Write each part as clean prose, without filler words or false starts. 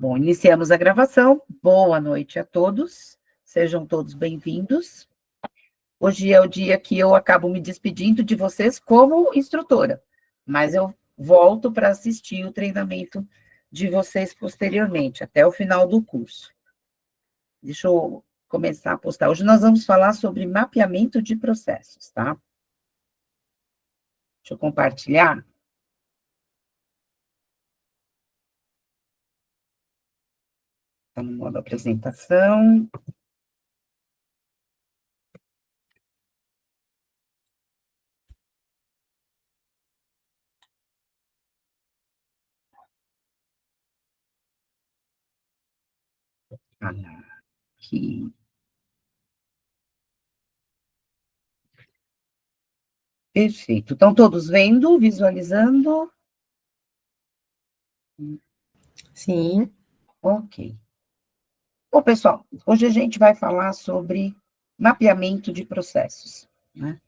Bom, iniciamos a gravação. Boa noite a todos. Sejam todos bem-vindos. Hoje é o dia que eu acabo me despedindo de vocês como instrutora, mas eu volto para assistir o treinamento de vocês posteriormente, até o final do curso. Deixa eu começar a postar. Hoje nós vamos falar sobre mapeamento de processos, tá? Deixa eu compartilhar. Está no modo apresentação. Aqui. Perfeito. Estão todos vendo, visualizando? Sim. Ok. Bom, pessoal, hoje a gente vai falar sobre mapeamento de processos, né?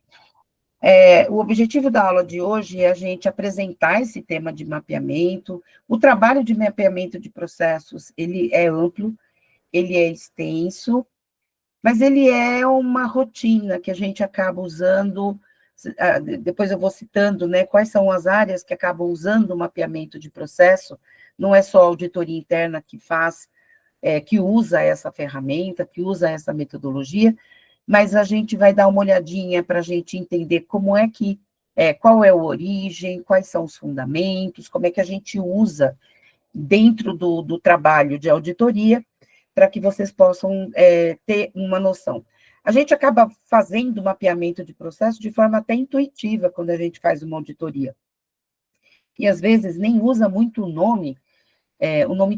O objetivo da aula de hoje é a gente apresentar esse tema de mapeamento. O trabalho de mapeamento de processos, ele é amplo, ele é extenso, mas ele é uma rotina que a gente acaba usando, depois eu vou citando, né, quais são as áreas que acabam usando o mapeamento de processo, não é só a auditoria interna que faz, que usa essa ferramenta, que usa essa metodologia, mas a gente vai dar uma olhadinha para a gente entender como é que, qual é a origem, quais são os fundamentos, como é que a gente usa dentro do trabalho de auditoria, para que vocês possam ter uma noção. A gente acaba fazendo mapeamento de processo de forma até intuitiva, quando a gente faz uma auditoria. E, às vezes, nem usa muito o nome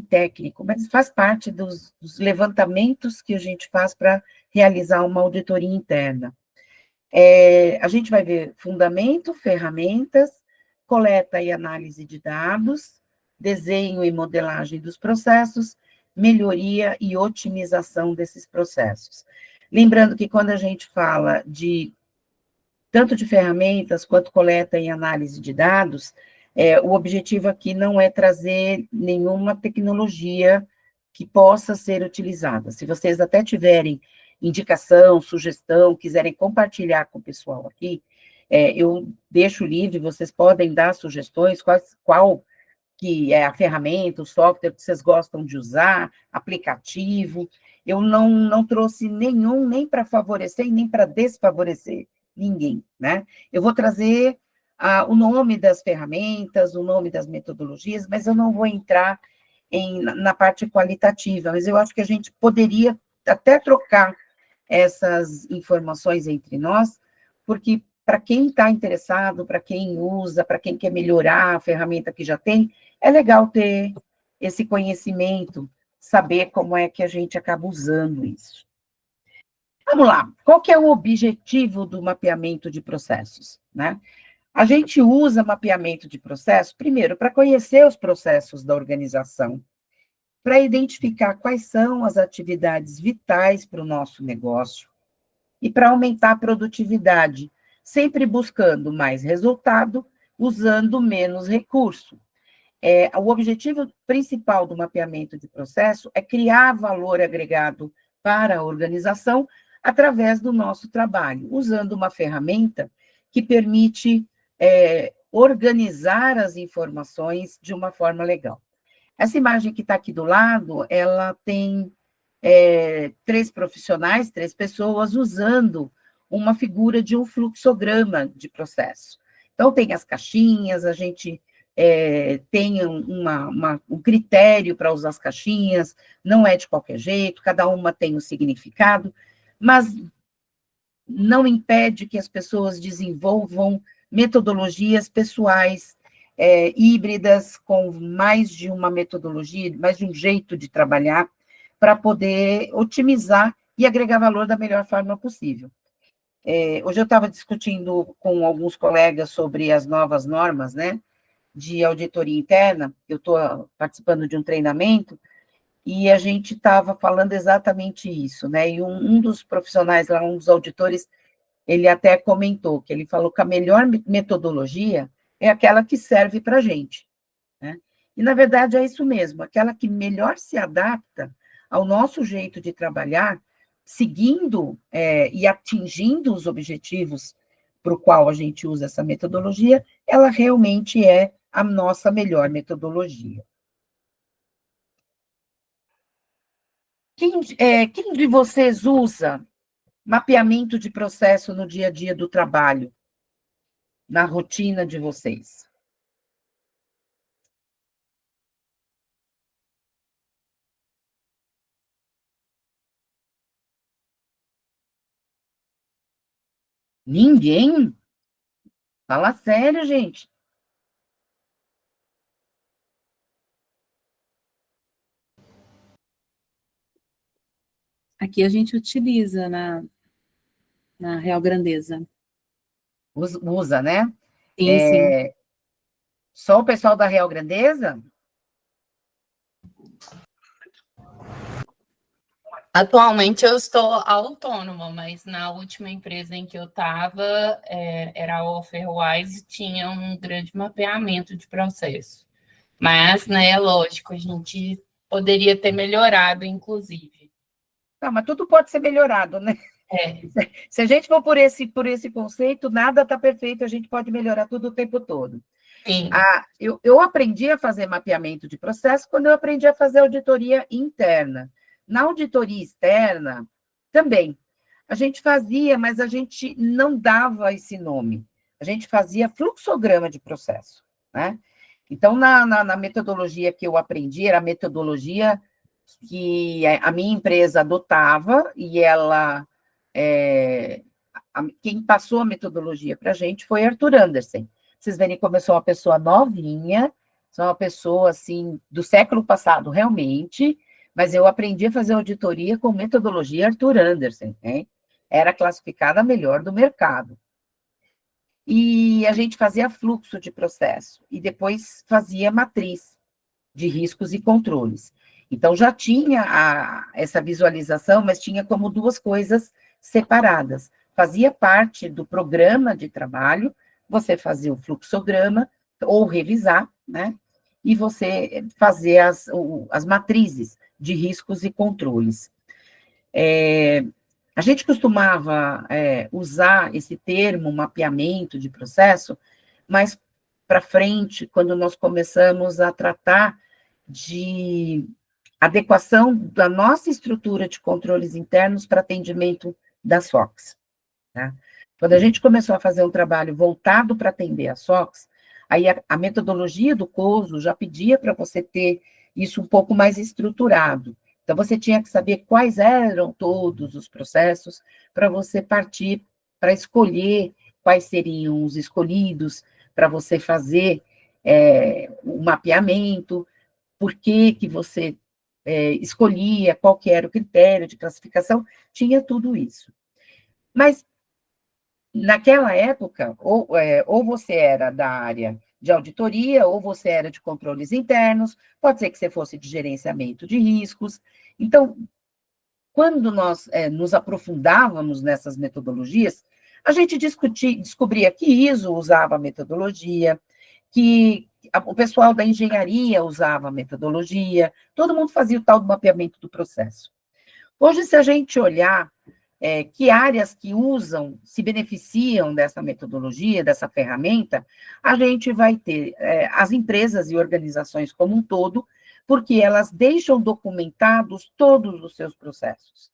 técnico, mas faz parte dos levantamentos que a gente faz para realizar uma auditoria interna. A gente vai ver fundamento, ferramentas, coleta e análise de dados, desenho e modelagem dos processos, melhoria e otimização desses processos. Lembrando que quando a gente fala tanto de ferramentas quanto coleta e análise de dados, o objetivo aqui não é trazer nenhuma tecnologia que possa ser utilizada. Se vocês até tiverem indicação, sugestão, quiserem compartilhar com o pessoal aqui, eu deixo livre, vocês podem dar sugestões, qual que é a ferramenta, o software que vocês gostam de usar, aplicativo. Eu não trouxe nenhum, nem para favorecer e nem para desfavorecer ninguém, né? Eu vou trazer o nome das ferramentas, o nome das metodologias, mas eu não vou entrar na parte qualitativa, mas eu acho que a gente poderia até trocar essas informações entre nós, porque para quem está interessado, para quem usa, para quem quer melhorar a ferramenta que já tem, é legal ter esse conhecimento, saber como é que a gente acaba usando isso. Vamos lá, qual que é o objetivo do mapeamento de processos, né? A gente usa mapeamento de processos, primeiro, para conhecer os processos da organização, para identificar quais são as atividades vitais para o nosso negócio e para aumentar a produtividade, sempre buscando mais resultado, usando menos recurso. O objetivo principal do mapeamento de processo é criar valor agregado para a organização através do nosso trabalho, usando uma ferramenta que permite organizar as informações de uma forma legal. Essa imagem que está aqui do lado, ela tem 3 profissionais, 3 pessoas usando uma figura de um fluxograma de processo. Então, tem as caixinhas, a gente tem um critério para usar as caixinhas, não é de qualquer jeito, cada uma tem um significado, mas não impede que as pessoas desenvolvam metodologias pessoais, híbridas, com mais de uma metodologia, mais de um jeito de trabalhar, para poder otimizar e agregar valor da melhor forma possível. Hoje eu estava discutindo com alguns colegas sobre as novas normas, né, de auditoria interna, eu estou participando de um treinamento, e a gente estava falando exatamente isso, né, e um dos profissionais lá, um dos auditores, ele até comentou, que ele falou que a melhor metodologia é aquela que serve para a gente, né? E, na verdade, é isso mesmo, aquela que melhor se adapta ao nosso jeito de trabalhar, seguindo e atingindo os objetivos para o qual a gente usa essa metodologia, ela realmente é a nossa melhor metodologia. Quem de vocês usa mapeamento de processo no dia a dia do trabalho, na rotina de vocês? Ninguém? Fala sério, gente. Aqui a gente utiliza na Real Grandeza. Usa, né? Sim, sim. Só o pessoal da Real Grandeza? Atualmente eu estou autônoma, mas na última empresa em que eu estava, era a Offerwise, tinha um grande mapeamento de processo. Mas, né, lógico, a gente poderia ter melhorado, inclusive. Não, mas tudo pode ser melhorado, né? É. Se a gente for por esse conceito, nada está perfeito, a gente pode melhorar tudo o tempo todo. Sim. Eu aprendi a fazer mapeamento de processo quando eu aprendi a fazer auditoria interna. Na auditoria externa, também. A gente fazia, mas a gente não dava esse nome. A gente fazia fluxograma de processo, né? Então, na metodologia que eu aprendi, era a metodologia que a minha empresa adotava, e ela... quem passou a metodologia para a gente foi Arthur Andersen. Vocês verem como eu sou uma pessoa novinha, sou uma pessoa, assim, do século passado, realmente, mas eu aprendi a fazer auditoria com metodologia Arthur Andersen, né? Era classificada a melhor do mercado. E a gente fazia fluxo de processo, e depois fazia matriz de riscos e controles. Então, já tinha essa visualização, mas tinha como duas coisas separadas. Fazia parte do programa de trabalho, você fazia o fluxograma, ou revisar, né? E você fazer as matrizes de riscos e controles. A gente costumava usar esse termo, mapeamento de processo, mais para frente, quando nós começamos a tratar de adequação da nossa estrutura de controles internos para atendimento das SOCs. Tá? Quando a gente começou a fazer um trabalho voltado para atender as SOCs, aí a metodologia do COSO já pedia para você ter isso um pouco mais estruturado. Então, você tinha que saber quais eram todos os processos para você partir para escolher quais seriam os escolhidos, para você fazer o mapeamento, por que você escolhia, qual que era o critério de classificação, tinha tudo isso. Mas, naquela época, ou você era da área de auditoria, ou você era de controles internos, pode ser que você fosse de gerenciamento de riscos. Então, quando nós nos aprofundávamos nessas metodologias, a gente descobria que ISO usava a metodologia, que o pessoal da engenharia usava a metodologia, todo mundo fazia o tal do mapeamento do processo. Hoje, se a gente olhar que áreas que usam, se beneficiam dessa metodologia, dessa ferramenta, a gente vai ter as empresas e organizações como um todo, porque elas deixam documentados todos os seus processos.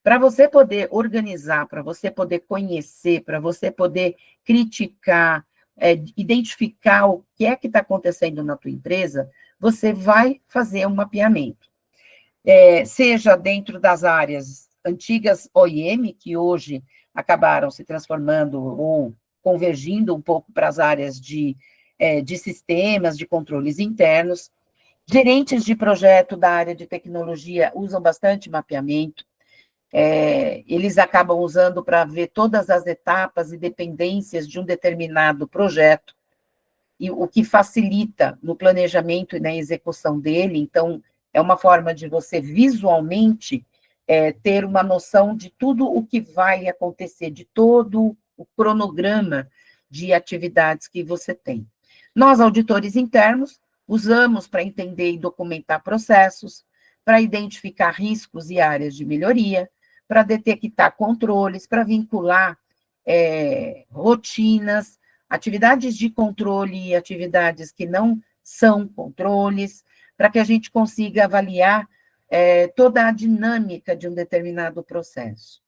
Para você poder organizar, para você poder conhecer, para você poder criticar, identificar o que é que está acontecendo na tua empresa, você vai fazer um mapeamento. Seja dentro das áreas antigas OIM, que hoje acabaram se transformando ou convergindo um pouco para as áreas de sistemas, de controles internos. Gerentes de projeto da área de tecnologia usam bastante mapeamento. Eles acabam usando para ver todas as etapas e dependências de um determinado projeto, e o que facilita no planejamento e na execução dele. Então, é uma forma de você visualmente ter uma noção de tudo o que vai acontecer, de todo o cronograma de atividades que você tem. Nós, auditores internos, usamos para entender e documentar processos, para identificar riscos e áreas de melhoria, para detectar controles, para vincular rotinas, atividades de controle e atividades que não são controles, para que a gente consiga avaliar toda a dinâmica de um determinado processo.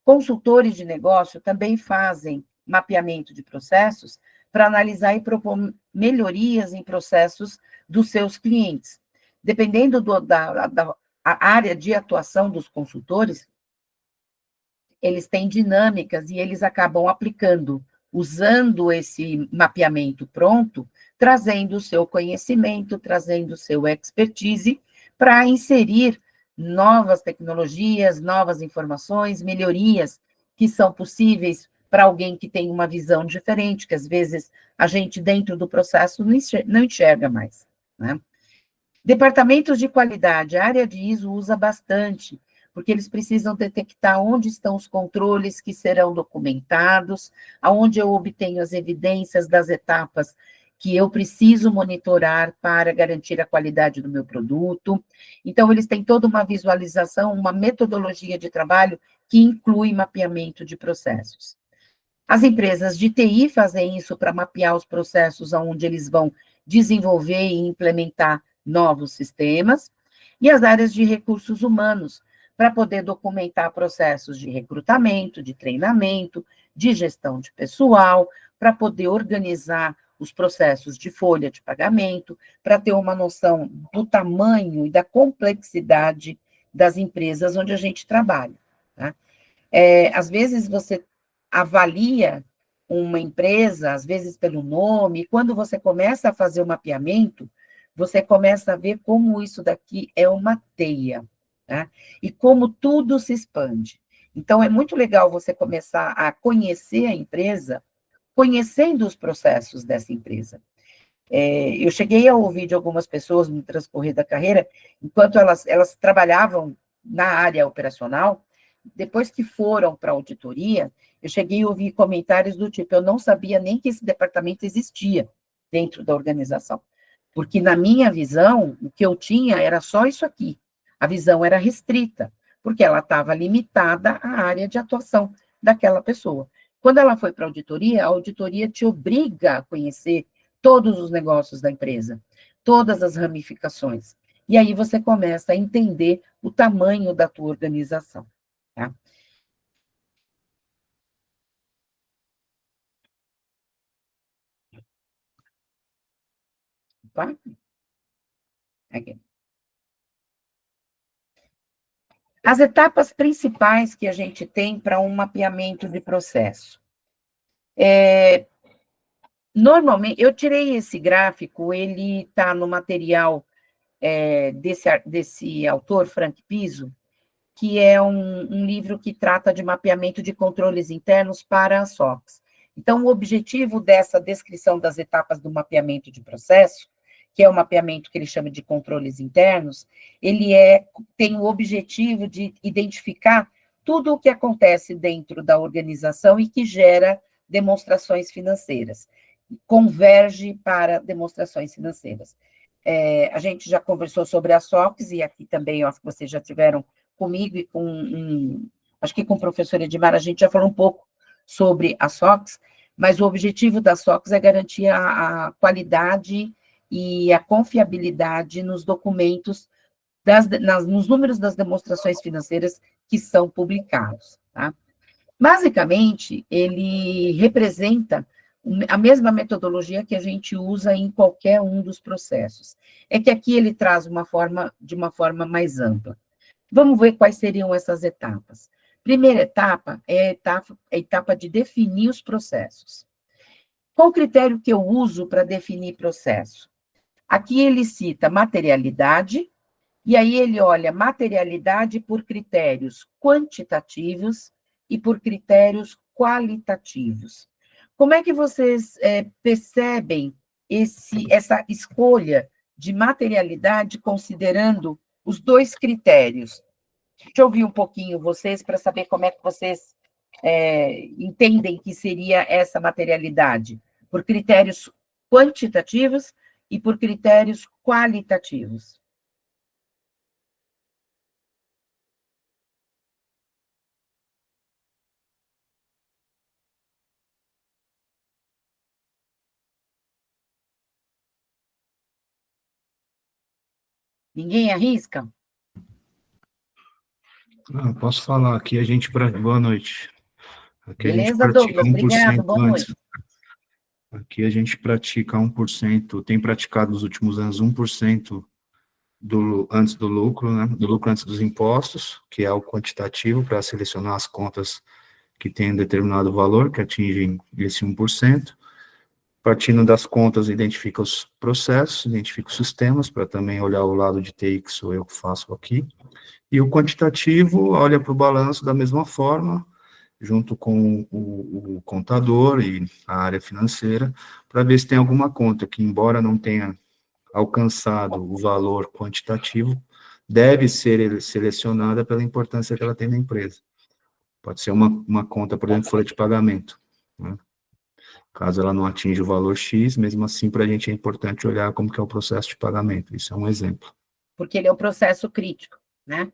Consultores de negócio também fazem mapeamento de processos para analisar e propor melhorias em processos dos seus clientes. Dependendo da área de atuação dos consultores, eles têm dinâmicas e eles acabam aplicando, usando esse mapeamento pronto, trazendo o seu conhecimento, trazendo o seu expertise para inserir novas tecnologias, novas informações, melhorias que são possíveis para alguém que tem uma visão diferente, que às vezes a gente dentro do processo não enxerga mais, né? Departamentos de qualidade, a área de ISO usa bastante, porque eles precisam detectar onde estão os controles que serão documentados, aonde eu obtenho as evidências das etapas que eu preciso monitorar para garantir a qualidade do meu produto. Então, eles têm toda uma visualização, uma metodologia de trabalho que inclui mapeamento de processos. As empresas de TI fazem isso para mapear os processos onde eles vão desenvolver e implementar novos sistemas, e as áreas de recursos humanos, para poder documentar processos de recrutamento, de treinamento, de gestão de pessoal, para poder organizar os processos de folha de pagamento, para ter uma noção do tamanho e da complexidade das empresas onde a gente trabalha, tá? Às vezes você avalia uma empresa, às vezes pelo nome, e quando você começa a fazer o mapeamento, você começa a ver como isso daqui é uma teia, tá? E como tudo se expande. Então, é muito legal você começar a conhecer a empresa, conhecendo os processos dessa empresa. Eu cheguei a ouvir de algumas pessoas no transcorrer da carreira, enquanto elas trabalhavam na área operacional, depois que foram para a auditoria, eu cheguei a ouvir comentários do tipo, eu não sabia nem que esse departamento existia dentro da organização, porque na minha visão, o que eu tinha era só isso aqui, a visão era restrita, porque ela estava limitada à área de atuação daquela pessoa. Quando ela foi para a auditoria te obriga a conhecer todos os negócios da empresa, todas as ramificações, e aí você começa a entender o tamanho da tua organização. Tá? Tá? Aqui. As etapas principais que a gente tem para um mapeamento de processo. Normalmente, eu tirei esse gráfico, ele está no material desse autor, Frank Piso, que é um livro que trata de mapeamento de controles internos para a SOX. Então, o objetivo dessa descrição das etapas do mapeamento de processo, que é o mapeamento que ele chama de controles internos, ele tem o objetivo de identificar tudo o que acontece dentro da organização e que gera demonstrações financeiras, converge para demonstrações financeiras. A gente já conversou sobre a SOX, e aqui também, eu acho que vocês já tiveram comigo e acho que com o professor Edmar, a gente já falou um pouco sobre a SOX, mas o objetivo da SOX é garantir a qualidade e a confiabilidade nos documentos, nos números das demonstrações financeiras que são publicados, tá? Basicamente, ele representa a mesma metodologia que a gente usa em qualquer um dos processos. É que aqui ele traz de uma forma mais ampla. Vamos ver quais seriam essas etapas. Primeira etapa é a etapa de definir os processos. Qual o critério que eu uso para definir processo? Aqui ele cita materialidade, e aí ele olha materialidade por critérios quantitativos e por critérios qualitativos. Como é que vocês percebem essa escolha de materialidade considerando os dois critérios? Deixa eu ouvir um pouquinho vocês para saber como é que vocês entendem que seria essa materialidade. Por critérios quantitativos e por critérios qualitativos. Ninguém arrisca? Posso falar, aqui a gente... Boa noite. Aqui a gente Beleza, pratica Douglas? Obrigado, 1% boa antes. noite. Aqui a gente pratica 1%, tem praticado nos últimos anos 1% antes do lucro, né? Do lucro antes dos impostos, que é o quantitativo para selecionar as contas que têm determinado valor, que atingem esse 1%. Partindo das contas, identifica os processos, identifica os sistemas, para também olhar o lado de TI, que sou eu que faço aqui. E o quantitativo olha para o balanço da mesma forma, junto com o contador e a área financeira, para ver se tem alguma conta que, embora não tenha alcançado o valor quantitativo, deve ser selecionada pela importância que ela tem na empresa. Pode ser uma conta, por exemplo, folha de pagamento, né? Caso ela não atinja o valor X, mesmo assim, para a gente é importante olhar como que é o processo de pagamento. Isso é um exemplo. Porque ele é um processo crítico, né?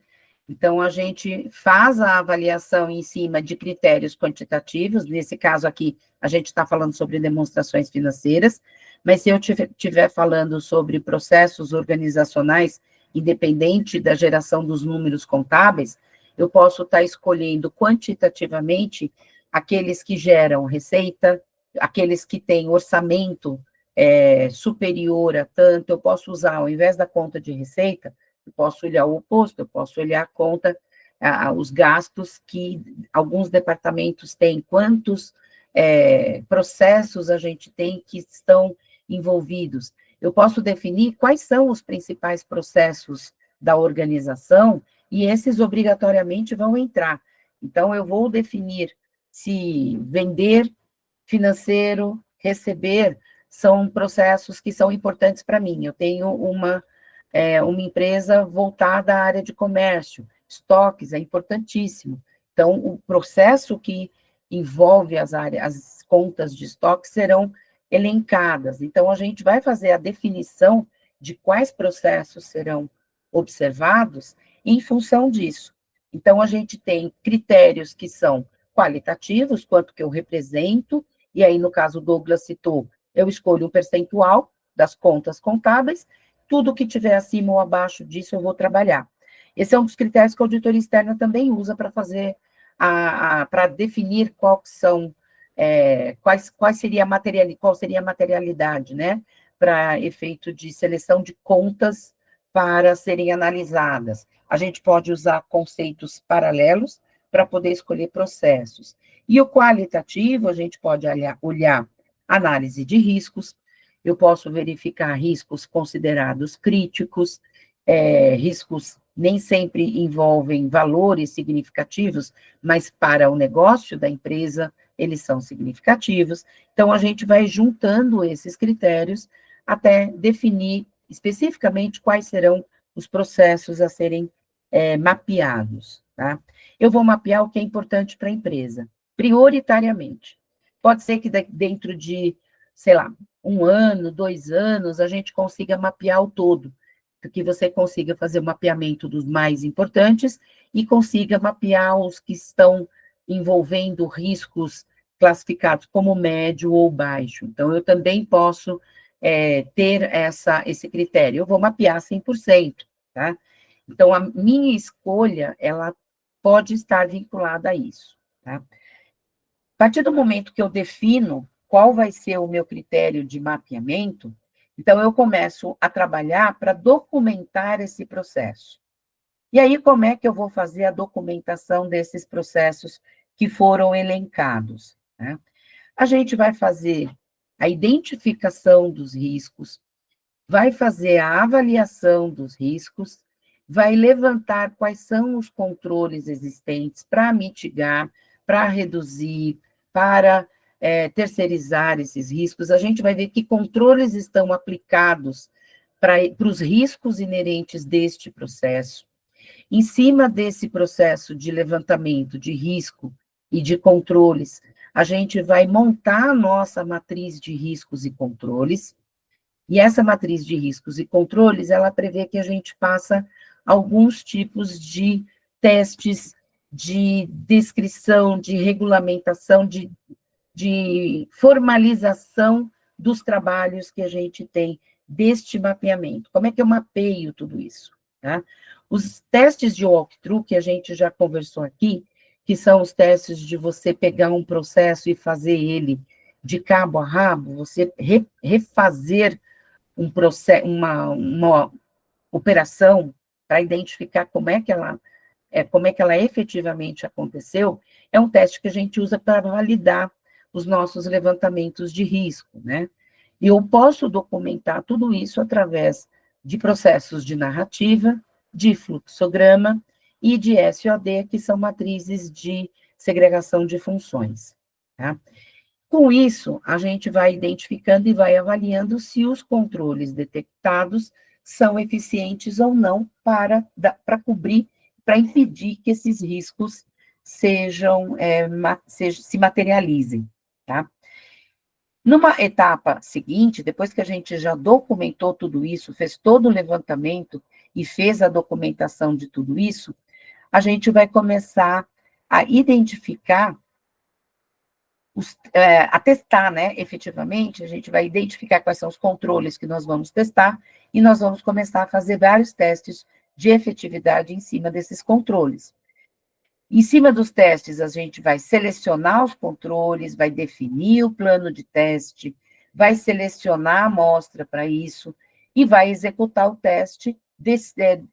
Então, a gente faz a avaliação em cima de critérios quantitativos, nesse caso aqui, a gente está falando sobre demonstrações financeiras, mas se eu estiver falando sobre processos organizacionais, independente da geração dos números contábeis, eu posso estar escolhendo quantitativamente aqueles que geram receita, aqueles que têm orçamento superior a tanto, eu posso usar, ao invés da conta de receita, eu posso olhar o oposto, eu posso olhar a conta, os gastos que alguns departamentos têm, quantos processos a gente tem que estão envolvidos. Eu posso definir quais são os principais processos da organização e esses obrigatoriamente vão entrar. Então, eu vou definir se vender, financeiro, receber, são processos que são importantes para mim. Eu tenho uma empresa voltada à área de comércio, estoques é importantíssimo. Então, o processo que envolve as contas de estoque serão elencadas. Então, a gente vai fazer a definição de quais processos serão observados em função disso. Então, a gente tem critérios que são qualitativos, quanto que eu represento, e aí, no caso, o Douglas citou, eu escolho um percentual das contas contábeis, tudo que tiver acima ou abaixo disso eu vou trabalhar. Esse é um dos critérios que a auditoria externa também usa para fazer, para definir qual seria a materialidade, né, para efeito de seleção de contas para serem analisadas. A gente pode usar conceitos paralelos para poder escolher processos. E o qualitativo, a gente pode olhar análise de riscos, eu posso verificar riscos considerados críticos, riscos nem sempre envolvem valores significativos, mas para o negócio da empresa, eles são significativos. Então, a gente vai juntando esses critérios até definir especificamente quais serão os processos a serem mapeados, tá? Eu vou mapear o que é importante para a empresa, prioritariamente. Pode ser que dentro de, sei lá, 1 ano, 2 anos, a gente consiga mapear o todo, que você consiga fazer o mapeamento dos mais importantes e consiga mapear os que estão envolvendo riscos classificados como médio ou baixo. Então, eu também posso ter esse critério. Eu vou mapear 100%, tá? Então, a minha escolha, ela pode estar vinculada a isso, tá? A partir do momento que eu defino qual vai ser o meu critério de mapeamento, então eu começo a trabalhar para documentar esse processo. E aí, como é que eu vou fazer a documentação desses processos que foram elencados, né? A gente vai fazer a identificação dos riscos, vai fazer a avaliação dos riscos, vai levantar quais são os controles existentes para mitigar, para reduzir, para terceirizar esses riscos. A gente vai ver que controles estão aplicados para os riscos inerentes deste processo. Em cima desse processo de levantamento de risco e de controles, a gente vai montar a nossa matriz de riscos e controles, E essa matriz de riscos e controles, ela prevê que a gente faça alguns tipos de testes de descrição, de regulamentação, de formalização dos trabalhos que a gente tem deste mapeamento. Como é que eu mapeio tudo isso? Tá? Os testes de walkthrough, que a gente já conversou aqui, que são os testes de você pegar um processo e fazer ele de cabo a rabo, você refazer um processo, uma operação para identificar como é que ela efetivamente aconteceu, é um teste que a gente usa para validar os nossos levantamentos de risco, né? E eu posso documentar tudo isso através de processos de narrativa, de fluxograma e de SOD, que são matrizes de segregação de funções, tá? Com isso, a gente vai identificando e vai avaliando se os controles detectados são eficientes ou não para cobrir, para impedir que esses riscos se materializem, tá? Numa etapa seguinte, depois que a gente já documentou tudo isso, fez todo o levantamento e fez a documentação de tudo isso, a gente vai começar a identificar, a testar, né, efetivamente, a gente vai identificar quais são os controles que nós vamos testar, e nós vamos começar a fazer vários testes de efetividade em cima desses controles. Em cima dos testes, a gente vai selecionar os controles, vai definir o plano de teste, vai selecionar a amostra para isso, e vai executar o teste,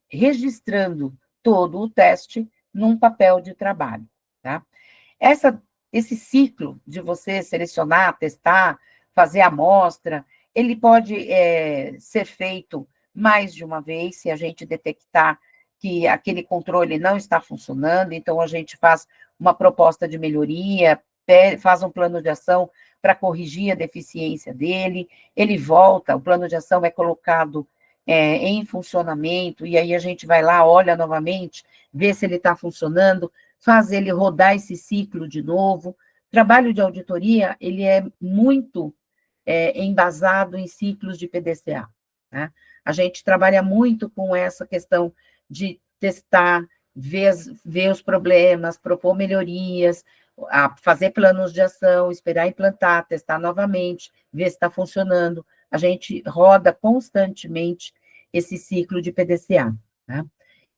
registrando todo o teste num papel de trabalho, tá? Esse ciclo de você selecionar, testar, fazer a amostra, ele pode ser feito mais de uma vez, se a gente detectar que aquele controle não está funcionando, então a gente faz uma proposta de melhoria, faz um plano de ação para corrigir a deficiência dele, ele volta, o plano de ação é colocado em funcionamento, e aí a gente vai lá, olha novamente, vê se ele está funcionando, faz ele rodar esse ciclo de novo. Trabalho de auditoria, ele é muito embasado em ciclos de PDCA, né? A gente trabalha muito com essa questão de testar, ver os problemas, propor melhorias, fazer planos de ação, esperar implantar, testar novamente, ver se está funcionando. A gente roda constantemente esse ciclo de PDCA, né?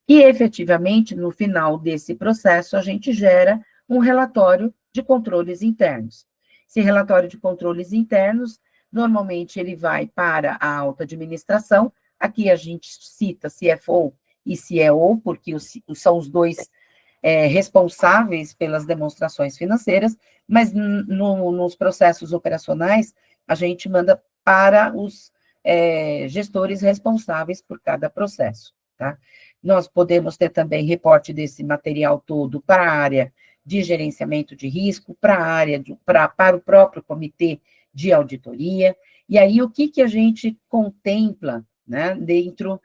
E, efetivamente, no final desse processo, a gente gera um relatório de controles internos. Esse relatório de controles internos, normalmente, ele vai para a alta administração. Aqui a gente cita CFO e CEO, porque são os dois responsáveis pelas demonstrações financeiras, mas nos processos operacionais, a gente manda para os gestores responsáveis por cada processo, tá? Nós podemos ter também reporte desse material todo para a área de gerenciamento de risco, para o próprio comitê de auditoria. E aí, o que a gente contempla, né, dentro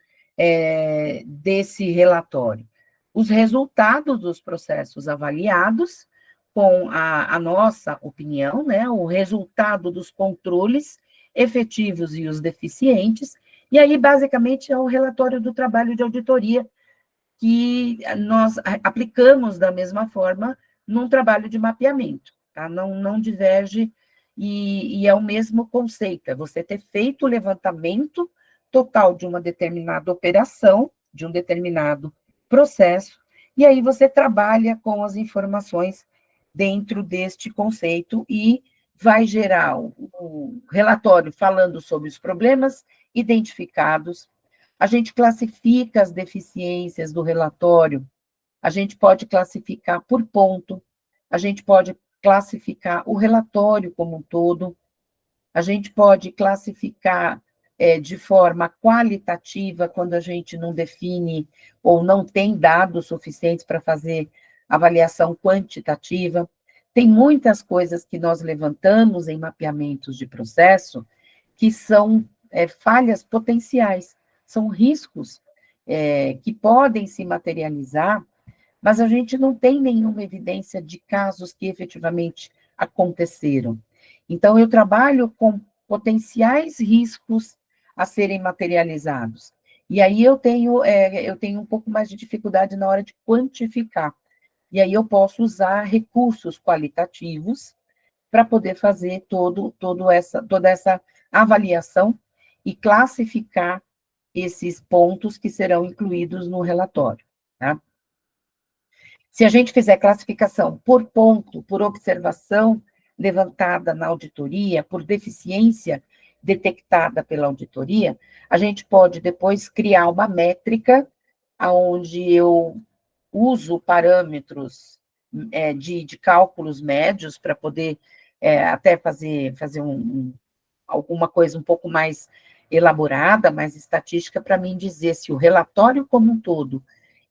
desse relatório? Os resultados dos processos avaliados, com a nossa opinião, né, o resultado dos controles efetivos e os deficientes, e aí, basicamente, é o relatório do trabalho de auditoria que nós aplicamos da mesma forma num trabalho de mapeamento, tá? Não diverge, e é o mesmo conceito, é você ter feito o levantamento total de uma determinada operação, de um determinado processo, e aí você trabalha com as informações dentro deste conceito e vai gerar o relatório falando sobre os problemas identificados. A gente classifica as deficiências do relatório, a gente pode classificar por ponto, a gente pode classificar o relatório como um todo, a gente pode classificar de forma qualitativa, quando a gente não define ou não tem dados suficientes para fazer avaliação quantitativa. Tem muitas coisas que nós levantamos em mapeamentos de processo que são falhas potenciais, são riscos que podem se materializar, mas a gente não tem nenhuma evidência de casos que efetivamente aconteceram. Então, eu trabalho com potenciais riscos a serem materializados. E aí eu tenho um pouco mais de dificuldade na hora de quantificar. E aí eu posso usar recursos qualitativos para poder fazer toda essa avaliação e classificar esses pontos que serão incluídos no relatório, tá? Se a gente fizer classificação por ponto, por observação levantada na auditoria, por deficiência detectada pela auditoria, a gente pode depois criar uma métrica onde eu uso parâmetros de cálculos médios para poder até fazer alguma coisa um pouco mais elaborada, mais estatística, para mim dizer se o relatório como um todo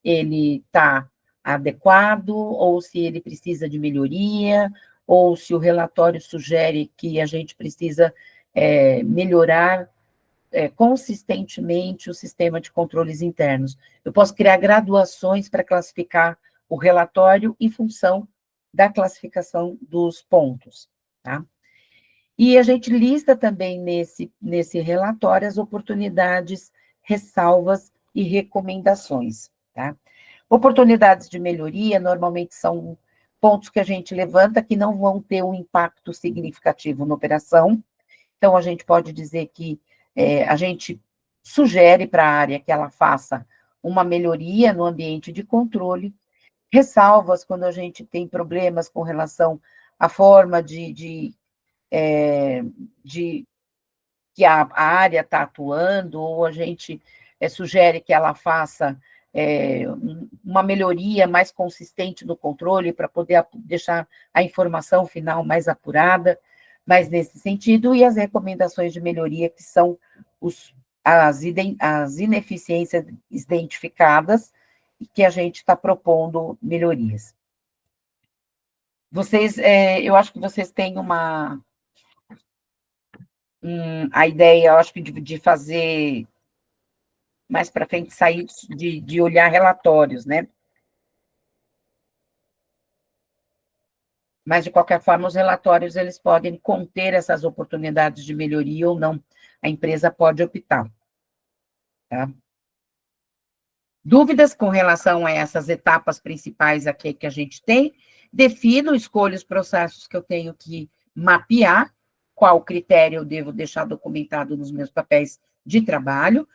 ele está adequado, ou se ele precisa de melhoria, ou se o relatório sugere que a gente precisa melhorar consistentemente o sistema de controles internos. Eu posso criar graduações para classificar o relatório em função da classificação dos pontos, tá? E a gente lista também nesse relatório as oportunidades, ressalvas e recomendações, tá? Oportunidades de melhoria, normalmente são pontos que a gente levanta que não vão ter um impacto significativo na operação. Então, a gente pode dizer que a gente sugere para a área que ela faça uma melhoria no ambiente de controle, ressalvas quando a gente tem problemas com relação à forma de que a área está atuando, ou a gente sugere que ela faça uma melhoria mais consistente no controle para poder deixar a informação final mais apurada, mas nesse sentido, e as recomendações de melhoria, que são as ineficiências identificadas e que a gente está propondo melhorias. Eu acho que vocês têm a ideia, eu acho que de fazer mais para frente, sair de olhar relatórios, né? Mas, de qualquer forma, os relatórios, eles podem conter essas oportunidades de melhoria ou não. A empresa pode optar, tá? Dúvidas com relação a essas etapas principais aqui que a gente tem? Defino, escolho os processos que eu tenho que mapear, qual critério eu devo deixar documentado nos meus papéis de trabalho,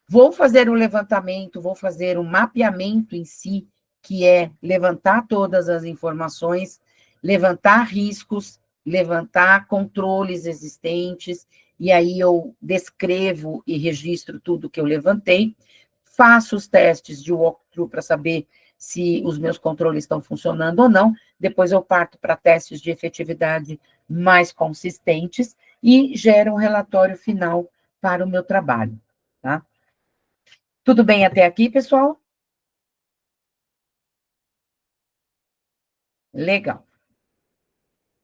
vou fazer um levantamento, vou fazer um mapeamento em si, que é levantar todas as informações, levantar riscos, levantar controles existentes, e aí eu descrevo e registro tudo que eu levantei, faço os testes de walkthrough para saber se os meus controles estão funcionando ou não, depois eu parto para testes de efetividade mais consistentes e gero um relatório final para o meu trabalho, tá? Tudo bem até aqui, pessoal? Legal.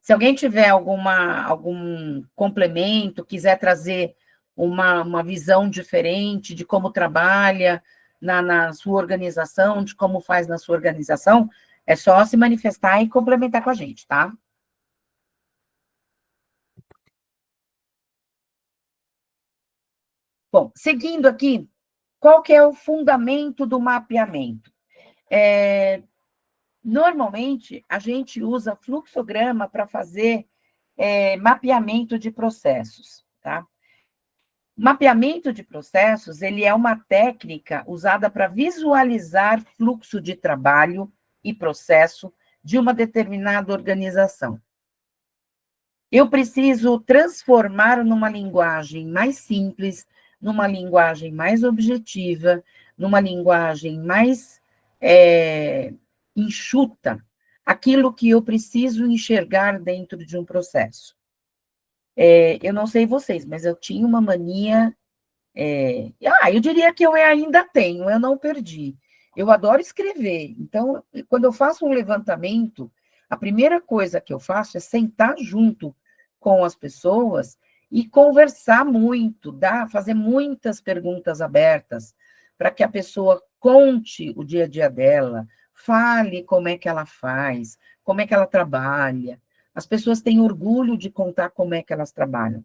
Se alguém tiver algum complemento, quiser trazer uma visão diferente de como trabalha na sua organização, de como faz na sua organização, é só se manifestar e complementar com a gente, tá? Bom, seguindo aqui, qual que é o fundamento do mapeamento? Normalmente, a gente usa fluxograma para fazer mapeamento de processos, tá? Mapeamento de processos, ele é uma técnica usada para visualizar fluxo de trabalho e processo de uma determinada organização. Eu preciso transformar numa linguagem mais simples, numa linguagem mais objetiva, numa linguagem mais enxuta, aquilo que eu preciso enxergar dentro de um processo. Eu não sei vocês, mas eu tinha uma mania... eu diria que eu ainda tenho, eu não perdi. Eu adoro escrever, então, quando eu faço um levantamento, a primeira coisa que eu faço é sentar junto com as pessoas e conversar muito, fazer muitas perguntas abertas, para que a pessoa conte o dia a dia dela, fale como é que ela faz, como é que ela trabalha. As pessoas têm orgulho de contar como é que elas trabalham.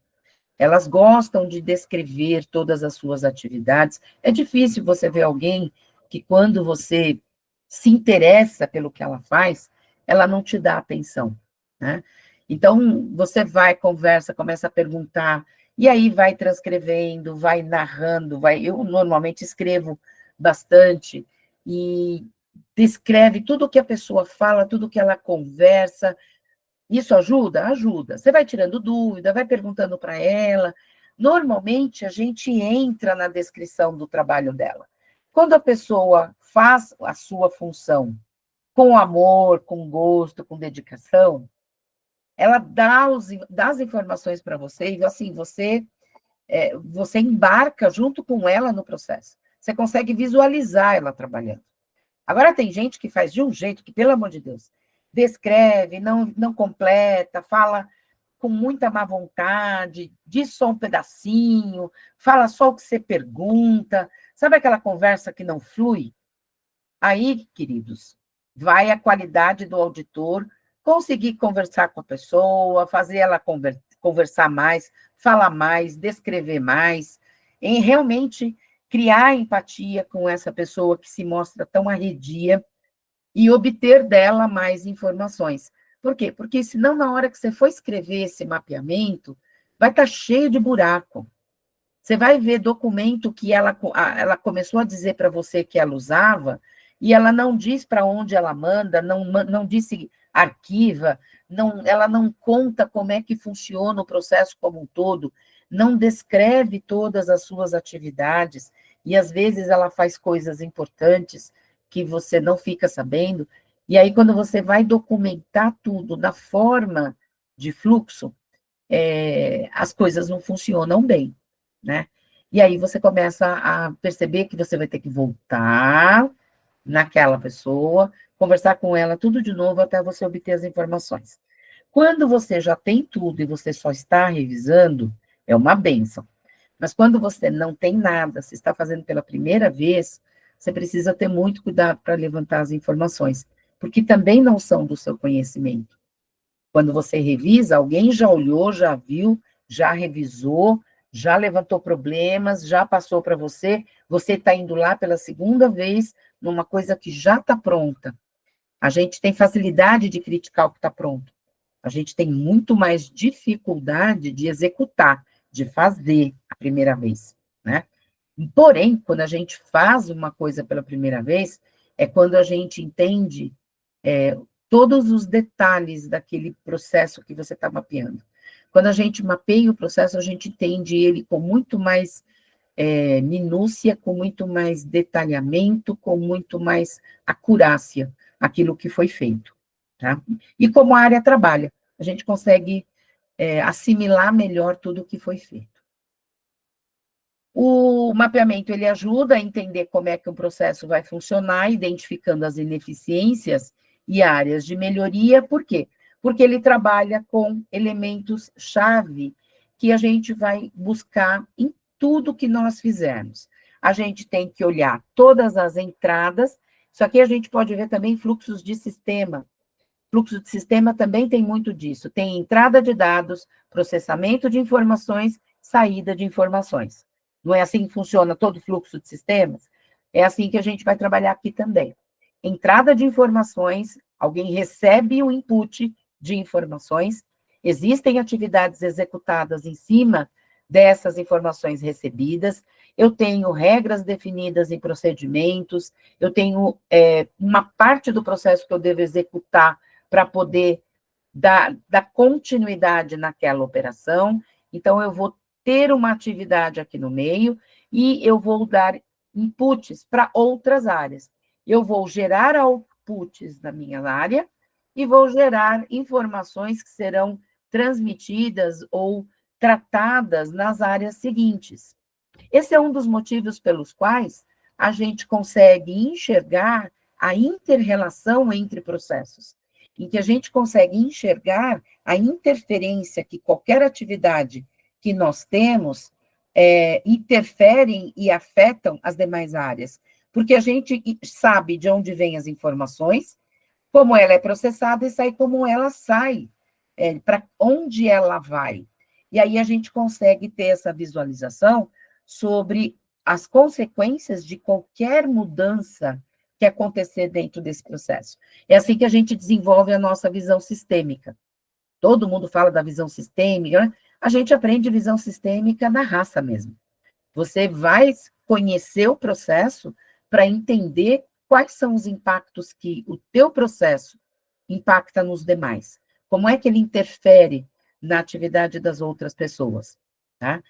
elas gostam de descrever todas as suas atividades. É difícil você ver alguém que, quando você se interessa pelo que ela faz, ela não te dá atenção, né? Então, você vai, conversa, começa a perguntar, e aí vai transcrevendo, vai narrando, eu normalmente escrevo bastante, e descreve tudo o que a pessoa fala, tudo o que ela conversa. Isso ajuda? Ajuda. Você vai tirando dúvida, vai perguntando para ela. Normalmente, a gente entra na descrição do trabalho dela. Quando a pessoa faz a sua função com amor, com gosto, com dedicação, ela dá as informações para você, e assim, você embarca junto com ela no processo. Você consegue visualizar ela trabalhando. Agora, tem gente que faz de um jeito que, pelo amor de Deus, descreve, não completa, fala com muita má vontade, diz só um pedacinho, fala só o que você pergunta. Sabe aquela conversa que não flui? Aí, queridos, vai a qualidade do auditor conseguir conversar com a pessoa, fazer ela conversar mais, falar mais, descrever mais, em realmente criar empatia com essa pessoa que se mostra tão arredia e obter dela mais informações. Por quê? Porque senão, na hora que você for escrever esse mapeamento, vai estar cheio de buraco. Você vai ver documento que ela começou a dizer para você que ela usava, e ela não diz para onde ela manda, não disse arquiva, ela não conta como é que funciona o processo como um todo, não descreve todas as suas atividades, e às vezes ela faz coisas importantes que você não fica sabendo, e aí quando você vai documentar tudo na forma de fluxo, as coisas não funcionam bem, né? E aí você começa a perceber que você vai ter que voltar naquela pessoa, conversar com ela tudo de novo até você obter as informações. Quando você já tem tudo e você só está revisando, é uma bênção. Mas quando você não tem nada, você está fazendo pela primeira vez, você precisa ter muito cuidado para levantar as informações, porque também não são do seu conhecimento. Quando você revisa, alguém já olhou, já viu, já revisou, já levantou problemas, já passou para você está indo lá pela segunda vez numa coisa que já está pronta. A gente tem facilidade de criticar o que está pronto. A gente tem muito mais dificuldade de executar, de fazer a primeira vez, né? Porém, quando a gente faz uma coisa pela primeira vez, é quando a gente entende todos os detalhes daquele processo que você está mapeando. Quando a gente mapeia o processo, a gente entende ele com muito mais minúcia, com muito mais detalhamento, com muito mais acurácia, aquilo que foi feito, tá? E como a área trabalha, a gente consegue assimilar melhor tudo o que foi feito. O mapeamento, ele ajuda a entender como é que o processo vai funcionar, identificando as ineficiências e áreas de melhoria. Por quê? Porque ele trabalha com elementos-chave que a gente vai buscar em tudo que nós fizermos. A gente tem que olhar todas as entradas, isso aqui a gente pode ver também fluxos de sistema. Fluxo de sistema também tem muito disso. Tem entrada de dados, processamento de informações, saída de informações. Não é assim que funciona todo fluxo de sistemas? É assim que a gente vai trabalhar aqui também. Entrada de informações, alguém recebe o input de informações, existem atividades executadas em cima dessas informações recebidas, eu tenho regras definidas em procedimentos, eu tenho uma parte do processo que eu devo executar para poder dar continuidade naquela operação, então eu vou ter uma atividade aqui no meio e eu vou dar inputs para outras áreas. Eu vou gerar outputs na minha área e vou gerar informações que serão transmitidas ou tratadas nas áreas seguintes. Esse é um dos motivos pelos quais a gente consegue enxergar a inter-relação entre processos, em que a gente consegue enxergar a interferência que qualquer atividade que nós temos interferem e afetam as demais áreas, porque a gente sabe de onde vêm as informações, como ela é processada e sai como ela sai, para onde ela vai. E aí a gente consegue ter essa visualização sobre as consequências de qualquer mudança que acontecer dentro desse processo. É assim que a gente desenvolve a nossa visão sistêmica. Todo mundo fala da visão sistêmica, né? A gente aprende visão sistêmica na raça mesmo. Você vai conhecer o processo para entender quais são os impactos que o teu processo impacta nos demais. Como é que ele interfere na atividade das outras pessoas, tá?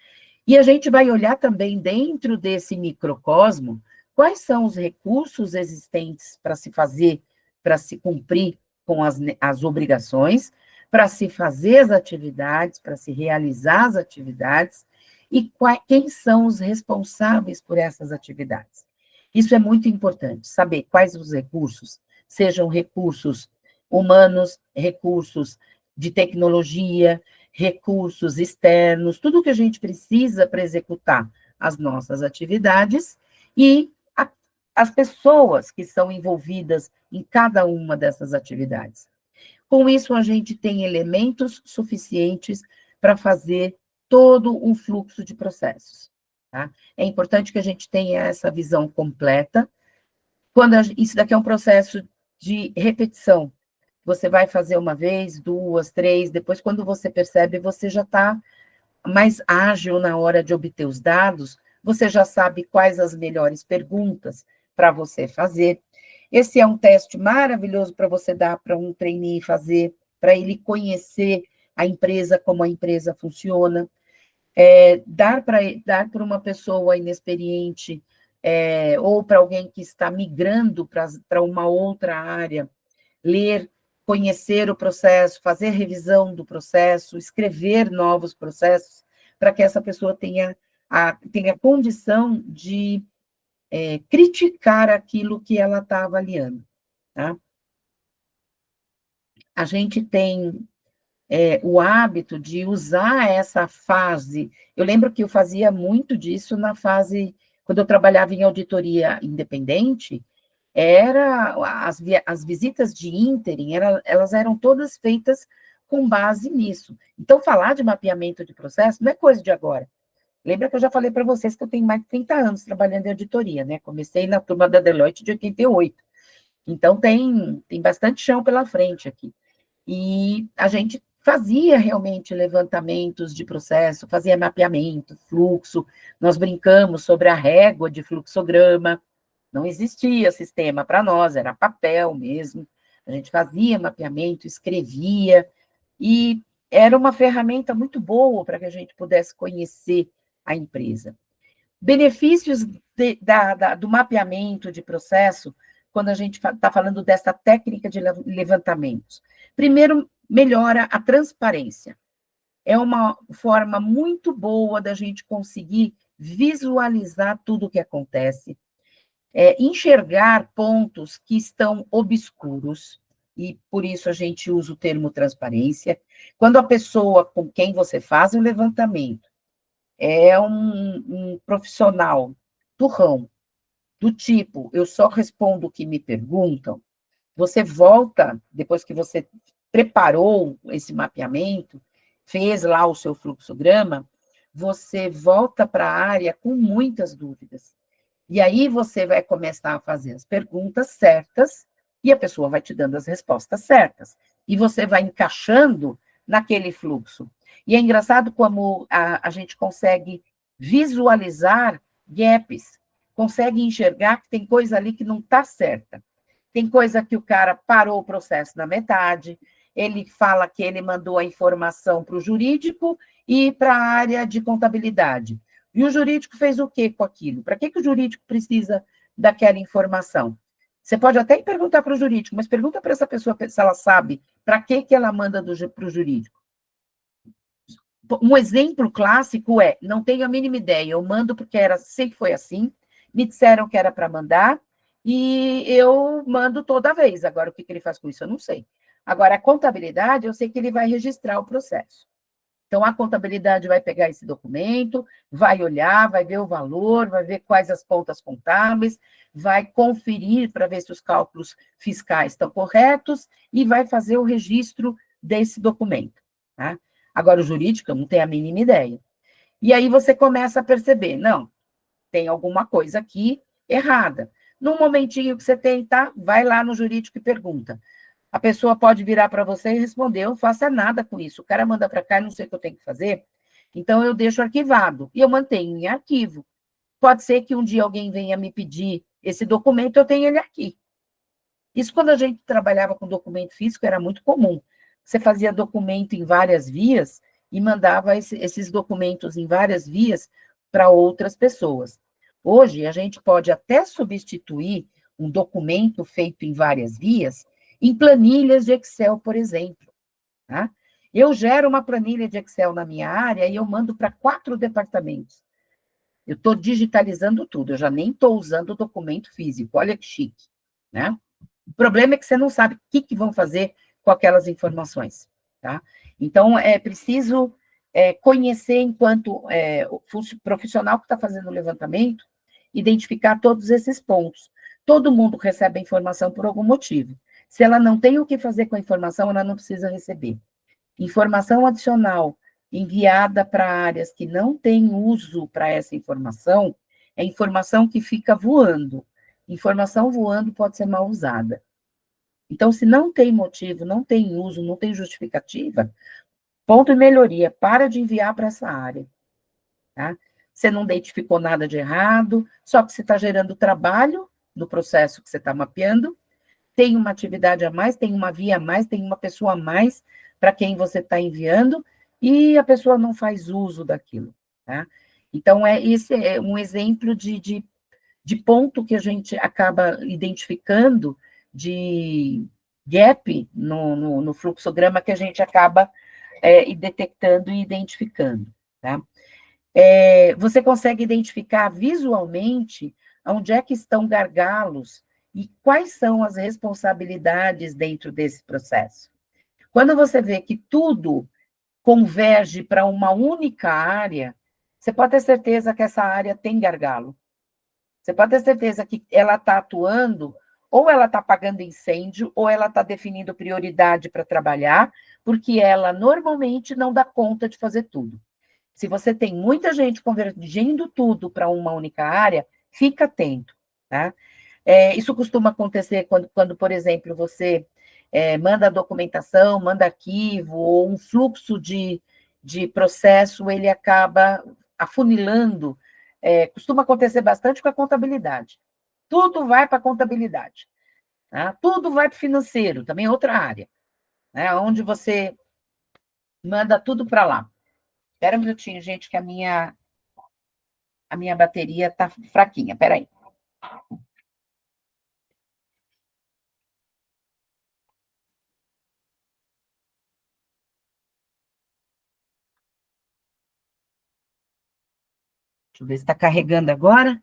E a gente vai olhar também dentro desse microcosmo quais são os recursos existentes para se fazer, para se cumprir com as obrigações, para se fazer as atividades, para se realizar as atividades, e quem são os responsáveis por essas atividades. Isso é muito importante, saber quais os recursos, sejam recursos humanos, recursos de tecnologia, recursos externos, tudo que a gente precisa para executar as nossas atividades, e as pessoas que são envolvidas em cada uma dessas atividades. Com isso, a gente tem elementos suficientes para fazer todo um fluxo de processos, tá? É importante que a gente tenha essa visão completa. Isso daqui é um processo de repetição. Você vai fazer uma vez, duas, três, depois, quando você percebe, você já está mais ágil na hora de obter os dados, você já sabe quais as melhores perguntas para você fazer. Esse é um teste maravilhoso para você dar para um trainee fazer, para ele conhecer a empresa, como a empresa funciona. Dar para uma pessoa inexperiente, ou para alguém que está migrando para uma outra área, ler, conhecer o processo, fazer revisão do processo, escrever novos processos, para que essa pessoa tenha condição de criticar aquilo que ela está avaliando, tá? A gente tem o hábito de usar essa fase. Eu lembro que eu fazia muito disso na fase, quando eu trabalhava em auditoria independente, as visitas de ínterim, elas eram todas feitas com base nisso. Então, falar de mapeamento de processo não é coisa de agora. Lembra que eu já falei para vocês que eu tenho mais de 30 anos trabalhando em auditoria, né? Comecei na turma da Deloitte de 88. Então, tem bastante chão pela frente aqui. E a gente fazia realmente levantamentos de processo, fazia mapeamento, fluxo, nós brincamos sobre a régua de fluxograma, não existia sistema para nós, era papel mesmo, a gente fazia mapeamento, escrevia, e era uma ferramenta muito boa para que a gente pudesse conhecer a empresa. Benefícios do mapeamento de processo, quando a gente está falando dessa técnica de levantamentos. Primeiro, melhora a transparência. É uma forma muito boa da gente conseguir visualizar tudo o que acontece, enxergar pontos que estão obscuros, e por isso a gente usa o termo transparência. Quando a pessoa com quem você faz o levantamento é um profissional turrão, do tipo, eu só respondo o que me perguntam, você volta, depois que você preparou esse mapeamento, fez lá o seu fluxograma, você volta para a área com muitas dúvidas. E aí você vai começar a fazer as perguntas certas e a pessoa vai te dando as respostas certas. E você vai encaixando naquele fluxo. E é engraçado como a gente consegue visualizar gaps, consegue enxergar que tem coisa ali que não está certa. Tem coisa que o cara parou o processo na metade, ele fala que ele mandou a informação para o jurídico e para a área de contabilidade. E o jurídico fez o quê com aquilo? Para que o jurídico precisa daquela informação? Você pode até perguntar para o jurídico, mas pergunta para essa pessoa se ela sabe para que ela manda para o jurídico. Um exemplo clássico não tenho a mínima ideia, eu mando porque sempre foi assim, me disseram que era para mandar, e eu mando toda vez. Agora, o que ele faz com isso, eu não sei. Agora, a contabilidade, eu sei que ele vai registrar o processo. Então, a contabilidade vai pegar esse documento, vai olhar, vai ver o valor, vai ver quais as contas contábeis, vai conferir para ver se os cálculos fiscais estão corretos e vai fazer o registro desse documento, tá? Agora, o jurídico, eu não tenho a mínima ideia. E aí você começa a perceber, não, tem alguma coisa aqui errada. Num momentinho que você tem, tá? Vai lá no jurídico e pergunta. A pessoa pode virar para você e responder, eu não faço nada com isso. O cara manda para cá, eu não sei o que eu tenho que fazer. Então, eu deixo arquivado e eu mantenho em arquivo. Pode ser que um dia alguém venha me pedir esse documento, eu tenho ele aqui. Isso quando a gente trabalhava com documento físico era muito comum. Você fazia documento em várias vias e mandava esses documentos em várias vias para outras pessoas. Hoje, a gente pode até substituir um documento feito em várias vias em planilhas de Excel, por exemplo. Tá? Eu gero uma planilha de Excel na minha área e eu mando para 4 departamentos. Eu estou digitalizando tudo, eu já nem estou usando o documento físico, olha que chique, né? O problema é que você não sabe o que vão fazer com aquelas informações, tá? Então, é preciso conhecer, enquanto o profissional que está fazendo o levantamento, identificar todos esses pontos. Todo mundo recebe a informação por algum motivo. Se ela não tem o que fazer com a informação, ela não precisa receber. Informação adicional enviada para áreas que não têm uso para essa informação, é informação que fica voando. Informação voando pode ser mal usada. Então, se não tem motivo, não tem uso, não tem justificativa, ponto de melhoria, para de enviar para essa área. Tá? Você não identificou nada de errado, só que você está gerando trabalho no processo que você está mapeando, tem uma atividade a mais, tem uma via a mais, tem uma pessoa a mais para quem você está enviando, e a pessoa não faz uso daquilo. Tá? Então, esse é um exemplo de ponto que a gente acaba identificando, de gap no fluxograma que a gente acaba detectando e identificando. Tá? Você consegue identificar visualmente onde é que estão gargalos e quais são as responsabilidades dentro desse processo. Quando você vê que tudo converge para uma única área, você pode ter certeza que essa área tem gargalo. Você pode ter certeza que ela está atuando, ou ela está apagando incêndio, ou ela está definindo prioridade para trabalhar, porque ela normalmente não dá conta de fazer tudo. Se você tem muita gente convergindo tudo para uma única área, fica atento, tá? Isso costuma acontecer quando, por exemplo, você manda documentação, manda arquivo, ou um fluxo de processo, ele acaba afunilando. Costuma acontecer bastante com a contabilidade. Tudo vai para a contabilidade. Tá? Tudo vai para o financeiro, também é outra área, né? Onde você manda tudo para lá. Espera um minutinho, gente, que a minha bateria está fraquinha. Espera aí. Deixa eu ver se está carregando agora.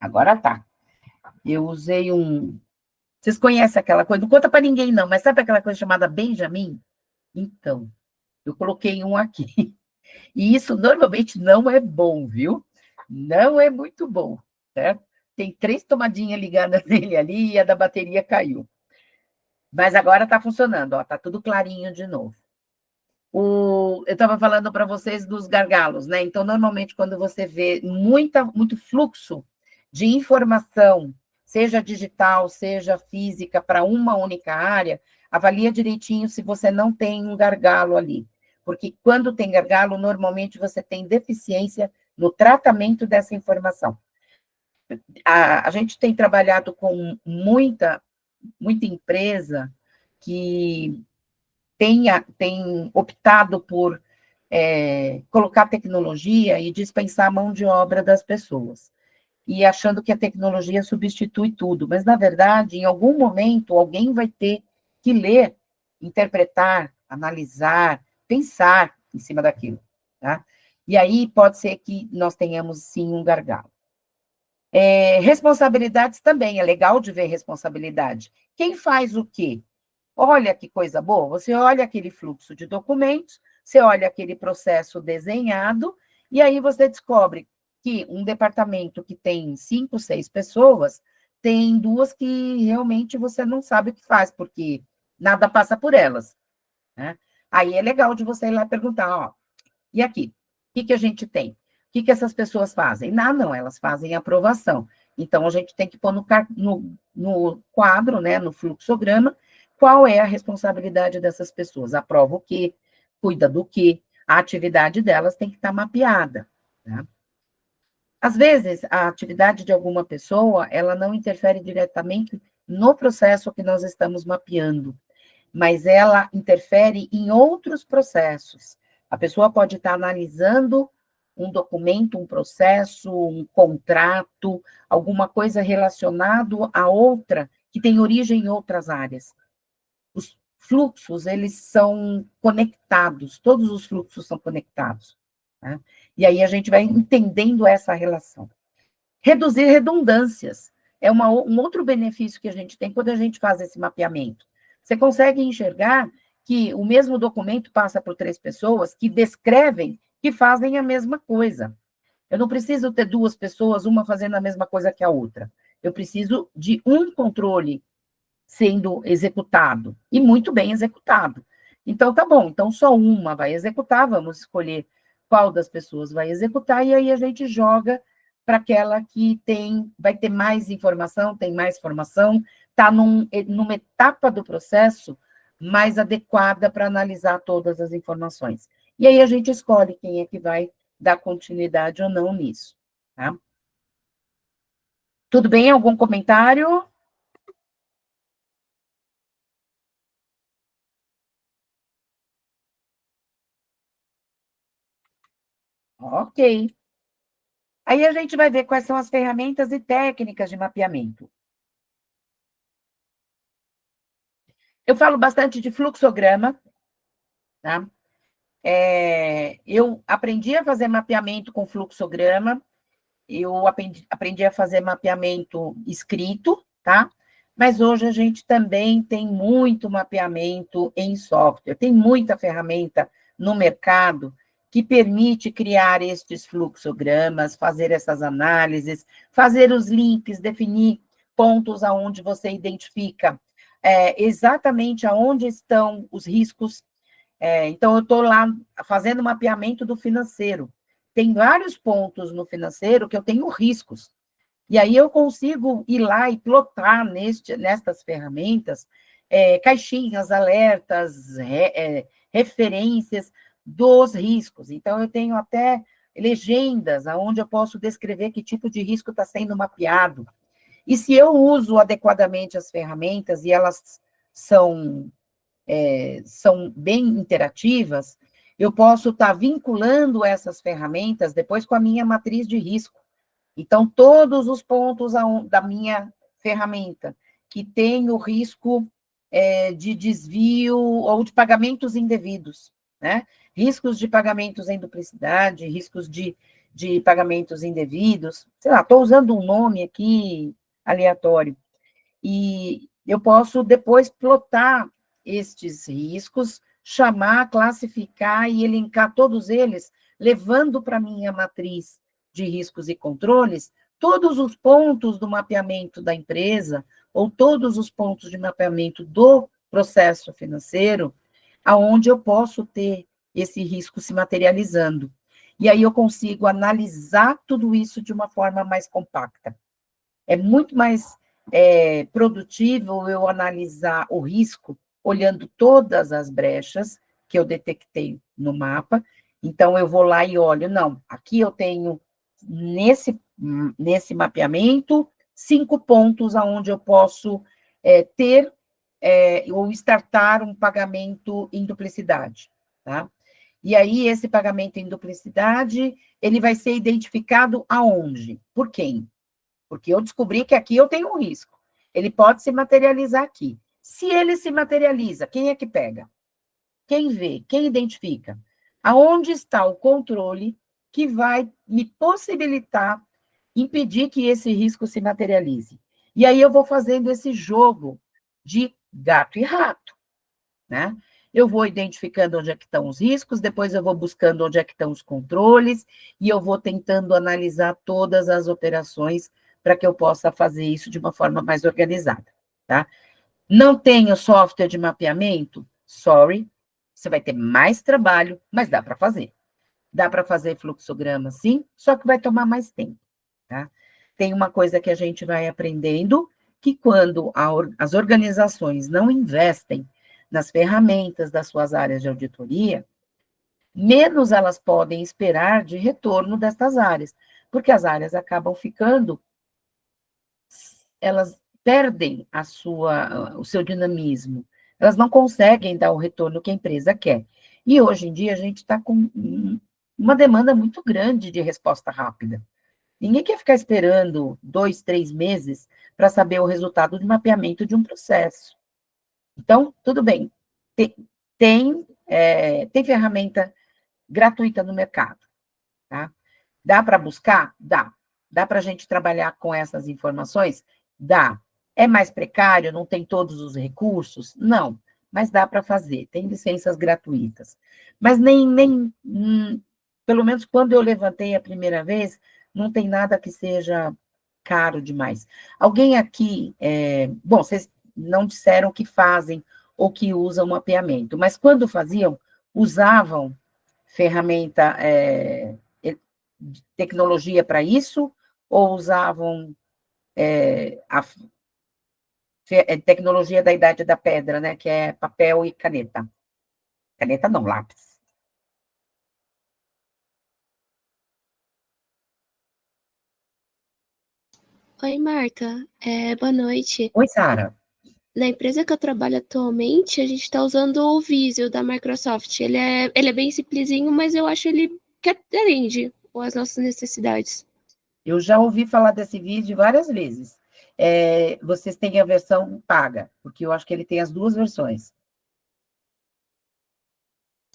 Agora tá. Eu usei um... Vocês conhecem aquela coisa? Não conta para ninguém, não, mas sabe aquela coisa chamada Benjamin? Então, eu coloquei um aqui. E isso normalmente não é bom, viu? Não é muito bom, certo? Tem 3 tomadinhas ligadas nele ali e a da bateria caiu. Mas agora está funcionando, ó, tá tudo clarinho de novo. Eu estava falando para vocês dos gargalos, né? Então, normalmente, quando você vê muito fluxo de informação, seja digital, seja física, para uma única área, avalia direitinho se você não tem um gargalo ali. Porque quando tem gargalo, normalmente você tem deficiência no tratamento dessa informação. A gente tem trabalhado com muita empresa que tem optado por colocar tecnologia e dispensar a mão de obra das pessoas, e achando que a tecnologia substitui tudo, mas, na verdade, em algum momento, alguém vai ter que ler, interpretar, analisar, pensar em cima daquilo, tá? E aí pode ser que nós tenhamos, sim, um gargalo. Responsabilidades também, é legal de ver responsabilidade. Quem faz o quê? Olha que coisa boa, você olha aquele fluxo de documentos, você olha aquele processo desenhado, e aí você descobre que um departamento que tem 5, 6 pessoas, tem 2 que realmente você não sabe o que faz, porque nada passa por elas, né? Aí é legal de você ir lá perguntar, ó, e aqui? O que a gente tem? O que essas pessoas fazem? Não, elas fazem aprovação. Então, a gente tem que pôr no quadro, né, no fluxograma, qual é a responsabilidade dessas pessoas. Aprova o quê? Cuida do quê? A atividade delas tem que estar mapeada, né? Às vezes, a atividade de alguma pessoa, ela não interfere diretamente no processo que nós estamos mapeando, mas ela interfere em outros processos. A pessoa pode estar analisando um documento, um processo, um contrato, alguma coisa relacionado a outra, que tem origem em outras áreas. Os fluxos, eles são conectados, todos os fluxos são conectados, né? E aí a gente vai entendendo essa relação. Reduzir redundâncias é um outro benefício que a gente tem quando a gente faz esse mapeamento. Você consegue enxergar que o mesmo documento passa por 3 pessoas que descrevem, que fazem a mesma coisa. Eu não preciso ter 2 pessoas, uma fazendo a mesma coisa que a outra. Eu preciso de um controle sendo executado, e muito bem executado. Então, tá bom, então só uma vai executar, vamos escolher qual das pessoas vai executar, e aí a gente joga para aquela que vai ter mais informação, tem mais formação, está numa etapa do processo mais adequada para analisar todas as informações. E aí a gente escolhe quem é que vai dar continuidade ou não nisso, tá? Tudo bem? Algum comentário? Ok. Aí a gente vai ver quais são as ferramentas e técnicas de mapeamento. Eu falo bastante de fluxograma, tá? Eu aprendi a fazer mapeamento com fluxograma, eu aprendi a fazer mapeamento escrito, tá? Mas hoje a gente também tem muito mapeamento em software, tem muita ferramenta no mercado que permite criar estes fluxogramas, fazer essas análises, fazer os links, definir pontos aonde você identifica exatamente aonde estão os riscos. Então, eu estou lá fazendo mapeamento do financeiro. Tem vários pontos no financeiro que eu tenho riscos. E aí eu consigo ir lá e plotar nestas ferramentas caixinhas, alertas, referências dos riscos. Então, eu tenho até legendas onde eu posso descrever que tipo de risco está sendo mapeado. E se eu uso adequadamente as ferramentas e elas são bem interativas, eu posso estar vinculando essas ferramentas depois com a minha matriz de risco. Então, todos os pontos da minha ferramenta que tem o risco de desvio ou de pagamentos indevidos, né? Riscos de pagamentos em duplicidade, riscos de pagamentos indevidos, sei lá, estou usando um nome aqui aleatório. E eu posso depois plotar estes riscos, chamar, classificar e elencar todos eles, levando para a minha matriz de riscos e controles todos os pontos do mapeamento da empresa ou todos os pontos de mapeamento do processo financeiro, aonde eu posso ter esse risco se materializando. E aí eu consigo analisar tudo isso de uma forma mais compacta. É muito mais produtivo eu analisar o risco olhando todas as brechas que eu detectei no mapa. Então, eu vou lá e olho, não, aqui eu tenho, nesse mapeamento, 5 pontos onde eu posso ter ou startar um pagamento em duplicidade, tá? E aí, esse pagamento em duplicidade, ele vai ser identificado aonde? Por quem? Porque eu descobri que aqui eu tenho um risco. Ele pode se materializar aqui. Se ele se materializa, quem é que pega? Quem vê? Quem identifica? Aonde está o controle que vai me possibilitar impedir que esse risco se materialize? E aí eu vou fazendo esse jogo de gato e rato, né? Eu vou identificando onde é que estão os riscos, depois eu vou buscando onde é que estão os controles, e eu vou tentando analisar todas as operações para que eu possa fazer isso de uma forma mais organizada, tá? Não tenho software de mapeamento? Sorry, Você vai ter mais trabalho, mas dá para fazer. Dá para fazer fluxograma, sim, só que vai tomar mais tempo, tá? Tem uma coisa que a gente vai aprendendo, que quando as organizações não investem nas ferramentas das suas áreas de auditoria, menos elas podem esperar de retorno destas áreas, porque as áreas acabam ficando, elas perdem o seu dinamismo, elas não conseguem dar o retorno que a empresa quer. E hoje em dia a gente está com uma demanda muito grande de resposta rápida. Ninguém quer ficar esperando 2, 3 meses para saber o resultado de mapeamento de um processo. Então, tudo bem, tem ferramenta gratuita no mercado, tá? Dá para buscar? Dá. Dá para a gente trabalhar com essas informações? Dá. É mais precário, não tem todos os recursos? Não, mas dá para fazer, tem licenças gratuitas. Mas pelo menos quando eu levantei a primeira vez, não tem nada que seja caro demais. Alguém aqui, bom, vocês não disseram que fazem ou que usam mapeamento, mas quando faziam, usavam ferramenta, tecnologia para isso, ou usavam a tecnologia da Idade da Pedra, né, que é papel e caneta. Caneta não, lápis. Oi, Marta. Boa noite. Oi, Sara. Na empresa que eu trabalho atualmente, a gente está usando o Visio da Microsoft. Ele é bem simplesinho, mas eu acho ele que atende às nossas necessidades. Eu já ouvi falar desse vídeo várias vezes. Vocês têm a versão paga, porque eu acho que ele tem as duas versões.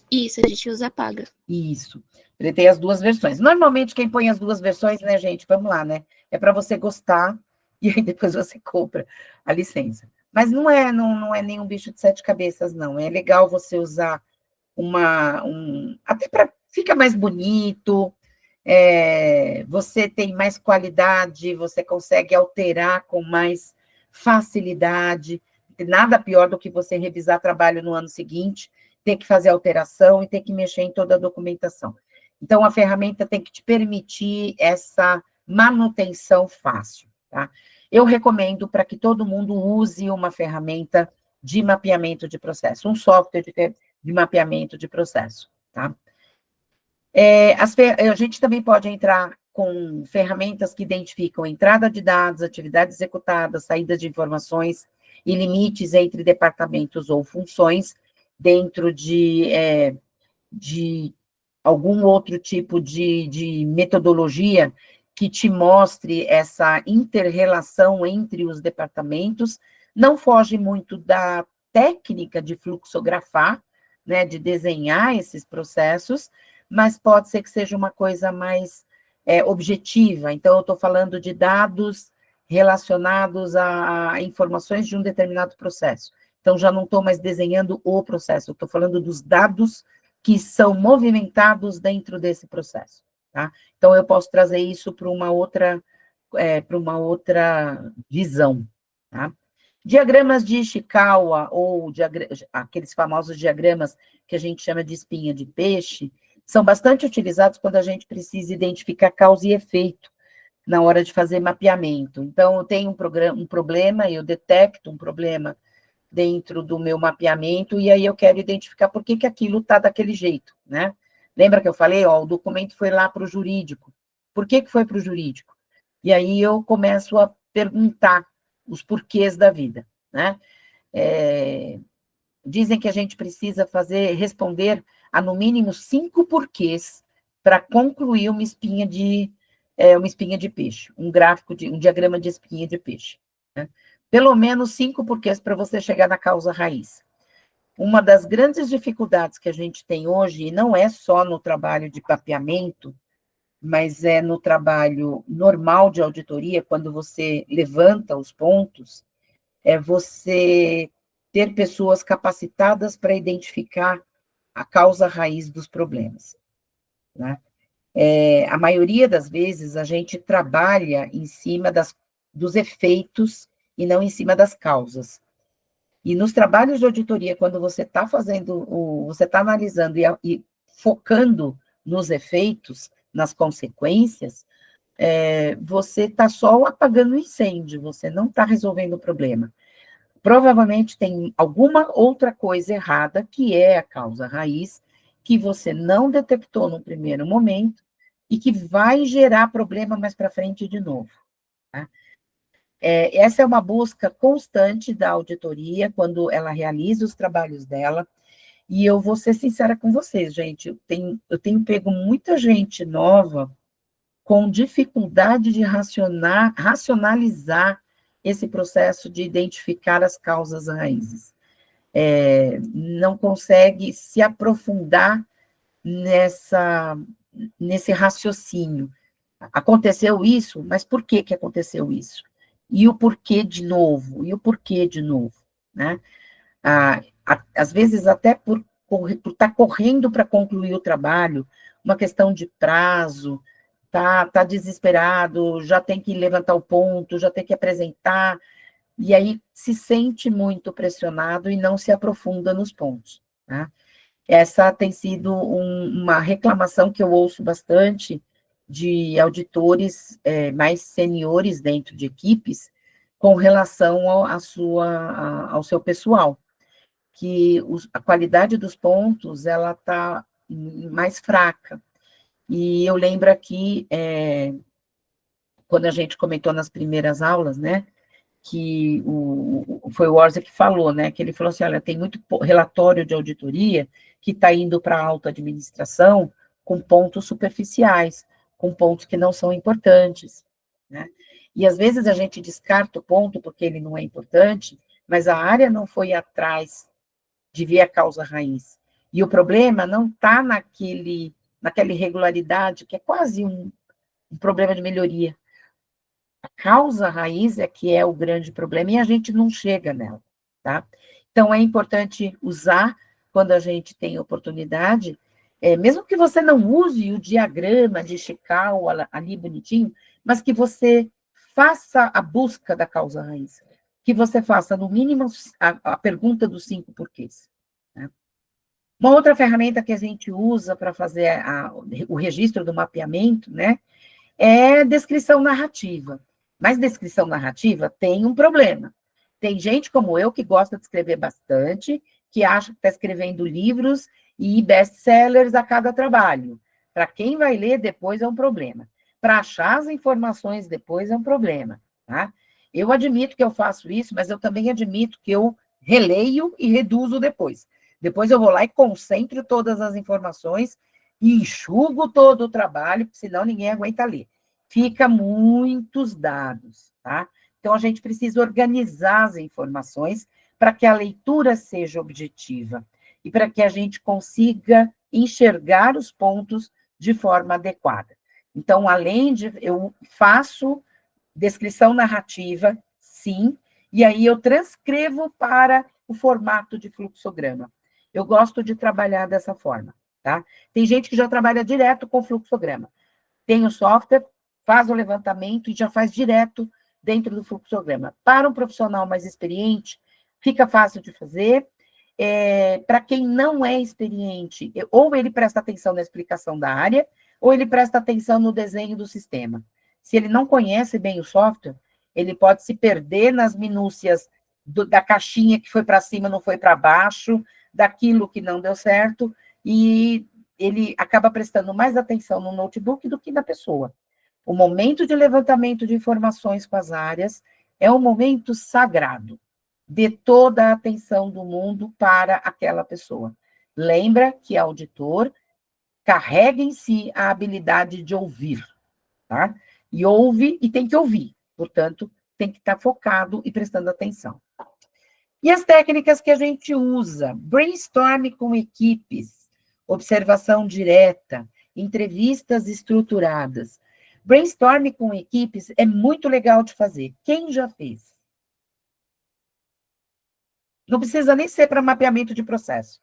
Isso, a gente usa paga. Isso, ele tem as duas versões. Normalmente, quem põe as duas versões, né, gente, vamos lá, né? É para você gostar, e aí depois você compra a licença. Mas não é nenhum bicho de 7 cabeças, não. É legal você usar até para fica mais bonito, você tem mais qualidade, você consegue alterar com mais facilidade. Nada pior do que você revisar trabalho no ano seguinte, ter que fazer alteração e ter que mexer em toda a documentação. Então, a ferramenta tem que te permitir essa manutenção fácil, tá? Eu recomendo para que todo mundo use uma ferramenta de mapeamento de processo, um software de mapeamento de processo, tá? A gente também pode entrar com ferramentas que identificam entrada de dados, atividades executadas, saída de informações e limites entre departamentos ou funções dentro de algum outro tipo de metodologia que te mostre essa inter-relação entre os departamentos. Não foge muito da técnica de fluxografar, né, de desenhar esses processos, mas pode ser que seja uma coisa mais objetiva. Então, eu estou falando de dados relacionados a informações de um determinado processo. Então, já não estou mais desenhando o processo, eu estou falando dos dados que são movimentados dentro desse processo, tá? Então, eu posso trazer isso para uma outra visão, tá? Diagramas de Ishikawa, ou aqueles famosos diagramas que a gente chama de espinha de peixe, são bastante utilizados quando a gente precisa identificar causa e efeito na hora de fazer mapeamento. Então, eu tenho um problema, eu detecto um problema dentro do meu mapeamento, e aí eu quero identificar por que aquilo está daquele jeito, né? Lembra que eu falei, o documento foi lá para o jurídico. Por que foi para o jurídico? E aí eu começo a perguntar os porquês da vida, né? Dizem que a gente precisa responder a, no mínimo, 5 porquês para concluir uma espinha de peixe, um diagrama de espinha de peixe, né? Pelo menos 5 porquês para você chegar na causa raiz. Uma das grandes dificuldades que a gente tem hoje, e não é só no trabalho de mapeamento, mas é no trabalho normal de auditoria, quando você levanta os pontos, é você ter pessoas capacitadas para identificar a causa raiz dos problemas, né? A maioria das vezes, a gente trabalha em cima dos efeitos e não em cima das causas. E nos trabalhos de auditoria, quando você está você está analisando e focando nos efeitos, nas consequências, você está só apagando o incêndio, você não está resolvendo o problema. Provavelmente tem alguma outra coisa errada, que é a causa raiz, que você não detectou no primeiro momento e que vai gerar problema mais para frente de novo. Tá? Essa é uma busca constante da auditoria, quando ela realiza os trabalhos dela, e eu vou ser sincera com vocês, gente, eu tenho pego muita gente nova com dificuldade de racionalizar esse processo de identificar as causas raízes. Não consegue se aprofundar nesse raciocínio. Aconteceu isso, mas por que que aconteceu isso? E o porquê de novo? E o porquê de novo? Né? Às vezes, até por estar correndo para concluir o trabalho, uma questão de prazo, tá desesperado, já tem que levantar o ponto, já tem que apresentar, e aí se sente muito pressionado e não se aprofunda nos pontos. Né? Essa tem sido uma reclamação que eu ouço bastante de auditores mais seniores dentro de equipes com relação ao seu pessoal, que a qualidade dos pontos ela está mais fraca. E eu lembro aqui, quando a gente comentou nas primeiras aulas, né, que foi o Orza que falou, né, que ele falou assim, olha, tem muito relatório de auditoria que está indo para a alta administração com pontos superficiais, com pontos que não são importantes, né, e às vezes a gente descarta o ponto porque ele não é importante, mas a área não foi atrás de ver a causa raiz, e o problema não está naquela irregularidade, que é quase um problema de melhoria. A causa raiz é que é o grande problema e a gente não chega nela, tá? Então, é importante usar, quando a gente tem oportunidade, mesmo que você não use o diagrama de Chicago ali bonitinho, mas que você faça a busca da causa raiz, que você faça, no mínimo, a pergunta dos 5 porquês. Né? Uma outra ferramenta que a gente usa para fazer o registro do mapeamento, né, é descrição narrativa. Mas descrição narrativa tem um problema. Tem gente como eu que gosta de escrever bastante, que acha que está escrevendo livros e best-sellers a cada trabalho. Para quem vai ler depois é um problema. Para achar as informações depois é um problema. Tá? Eu admito que eu faço isso, mas eu também admito que eu releio e reduzo depois. Depois eu vou lá e concentro todas as informações e enxugo todo o trabalho, porque senão ninguém aguenta ler. Fica muitos dados, tá? Então, a gente precisa organizar as informações para que a leitura seja objetiva e para que a gente consiga enxergar os pontos de forma adequada. Então, além de... Eu faço descrição narrativa, sim, e aí eu transcrevo para o formato de fluxograma. Eu gosto de trabalhar dessa forma, tá? Tem gente que já trabalha direto com fluxograma. Tem o software, faz o levantamento e já faz direto dentro do fluxograma. Para um profissional mais experiente, fica fácil de fazer. Para quem não é experiente, ou ele presta atenção na explicação da área, ou ele presta atenção no desenho do sistema. Se ele não conhece bem o software, ele pode se perder nas minúcias da caixinha que foi para cima, não foi para baixo, daquilo que não deu certo, e ele acaba prestando mais atenção no notebook do que na pessoa. O momento de levantamento de informações com as áreas é um momento sagrado. Dê toda a atenção do mundo para aquela pessoa. Lembra que auditor carrega em si a habilidade de ouvir, tá? E ouve e tem que ouvir. Portanto, tem que estar focado e prestando atenção. E as técnicas que a gente usa? Brainstorm com equipes, observação direta, entrevistas estruturadas. Brainstorm com equipes é muito legal de fazer. Quem já fez? Não precisa nem ser para mapeamento de processo.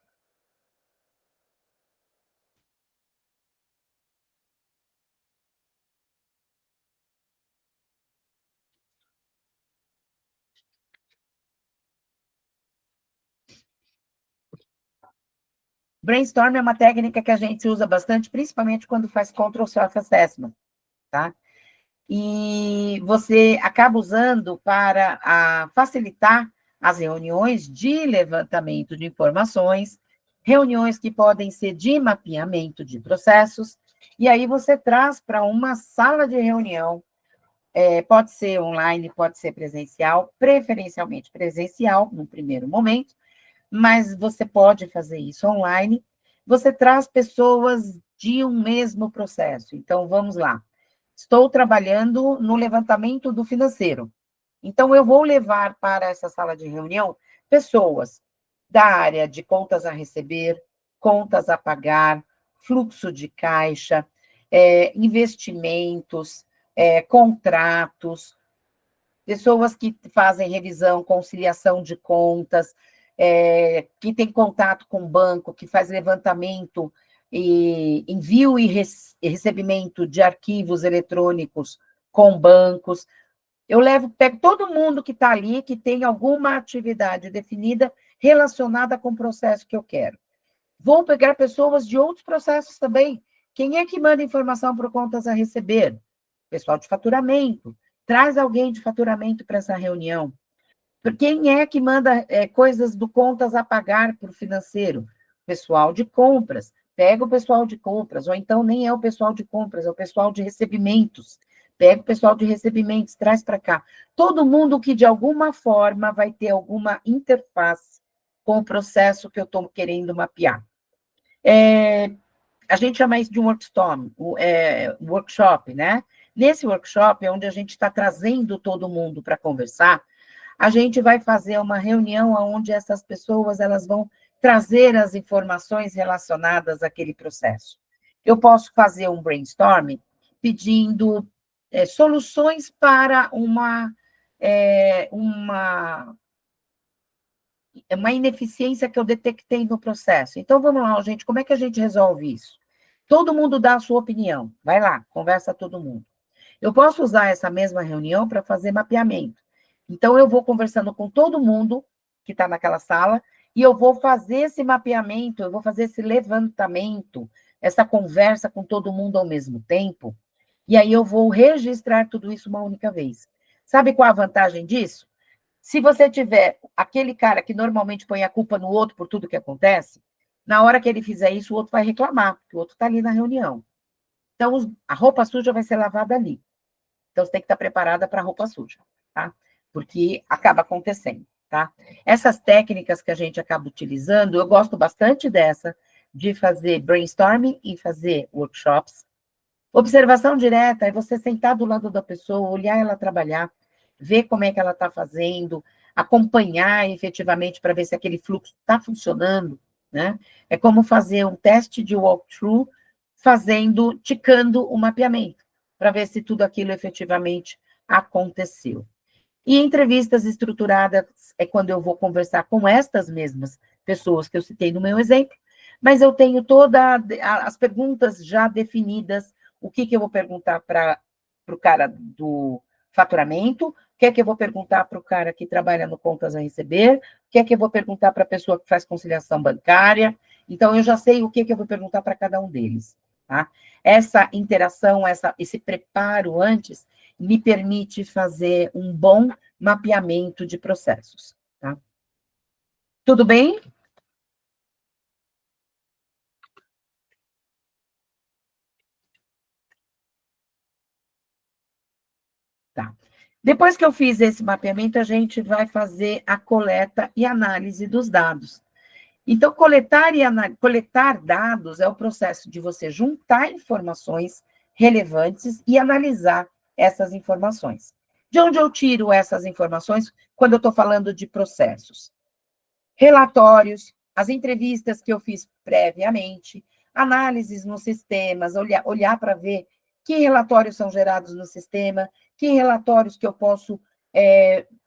Brainstorm é uma técnica que a gente usa bastante, principalmente quando faz Control Self-Assessment, tá? E você acaba usando para facilitar as reuniões de levantamento de informações, reuniões que podem ser de mapeamento de processos, e aí você traz para uma sala de reunião, pode ser online, pode ser presencial, preferencialmente presencial, no primeiro momento, mas você pode fazer isso online. Você traz pessoas de um mesmo processo. Então, vamos lá. Estou trabalhando no levantamento do financeiro. Então, eu vou levar para essa sala de reunião pessoas da área de contas a receber, contas a pagar, fluxo de caixa, investimentos, contratos, pessoas que fazem revisão, conciliação de contas, que tem contato com o banco, que faz levantamento e envio e recebimento de arquivos eletrônicos com bancos. Eu pego todo mundo que está ali, que tem alguma atividade definida relacionada com o processo que eu quero. Vou pegar pessoas de outros processos também. Quem é que manda informação para contas a receber? Pessoal de faturamento. Traz alguém de faturamento para essa reunião. Quem é que manda coisas do contas a pagar para o financeiro? Pessoal de compras. Pega o pessoal de compras, ou então nem é o pessoal de compras, é o pessoal de recebimentos. Pega o pessoal de recebimentos, traz para cá. Todo mundo que, de alguma forma, vai ter alguma interface com o processo que eu estou querendo mapear. A gente chama isso de um workshop, né? Nesse workshop, onde a gente está trazendo todo mundo para conversar, a gente vai fazer uma reunião onde essas pessoas elas vão trazer as informações relacionadas àquele processo. Eu posso fazer um brainstorming pedindo soluções para uma ineficiência que eu detectei no processo. Então, vamos lá, gente, como é que a gente resolve isso? Todo mundo dá a sua opinião. Vai lá, conversa todo mundo. Eu posso usar essa mesma reunião para fazer mapeamento. Então, eu vou conversando com todo mundo que está naquela sala e eu vou fazer esse mapeamento, eu vou fazer esse levantamento, essa conversa com todo mundo ao mesmo tempo, e aí eu vou registrar tudo isso uma única vez. Sabe qual a vantagem disso? Se você tiver aquele cara que normalmente põe a culpa no outro por tudo que acontece, na hora que ele fizer isso, o outro vai reclamar, porque o outro está ali na reunião. Então, a roupa suja vai ser lavada ali. Então, você tem que estar preparada para a roupa suja, tá? Porque acaba acontecendo, tá? Essas técnicas que a gente acaba utilizando, eu gosto bastante dessa, de fazer brainstorming e fazer workshops. Observação direta é você sentar do lado da pessoa, olhar ela trabalhar, ver como é que ela está fazendo, acompanhar efetivamente para ver se aquele fluxo está funcionando, né? É como fazer um teste de walkthrough, ticando o mapeamento, para ver se tudo aquilo efetivamente aconteceu. E entrevistas estruturadas é quando eu vou conversar com estas mesmas pessoas que eu citei no meu exemplo, mas eu tenho todas as perguntas já definidas, o que eu vou perguntar para o cara do faturamento, o que é que eu vou perguntar para o cara que trabalha no contas a receber, o que é que eu vou perguntar para a pessoa que faz conciliação bancária. Então, eu já sei o que eu vou perguntar para cada um deles. Tá? Essa interação, esse preparo antes, me permite fazer um bom mapeamento de processos. Tá? Tudo bem? Tá. Depois que eu fiz esse mapeamento, a gente vai fazer a coleta e análise dos dados. Então, coletar dados é o processo de você juntar informações relevantes e analisar essas informações. De onde eu tiro essas informações quando eu estou falando de processos? Relatórios, as entrevistas que eu fiz previamente, análises nos sistemas, olhar para ver que relatórios são gerados no sistema, que relatórios que eu posso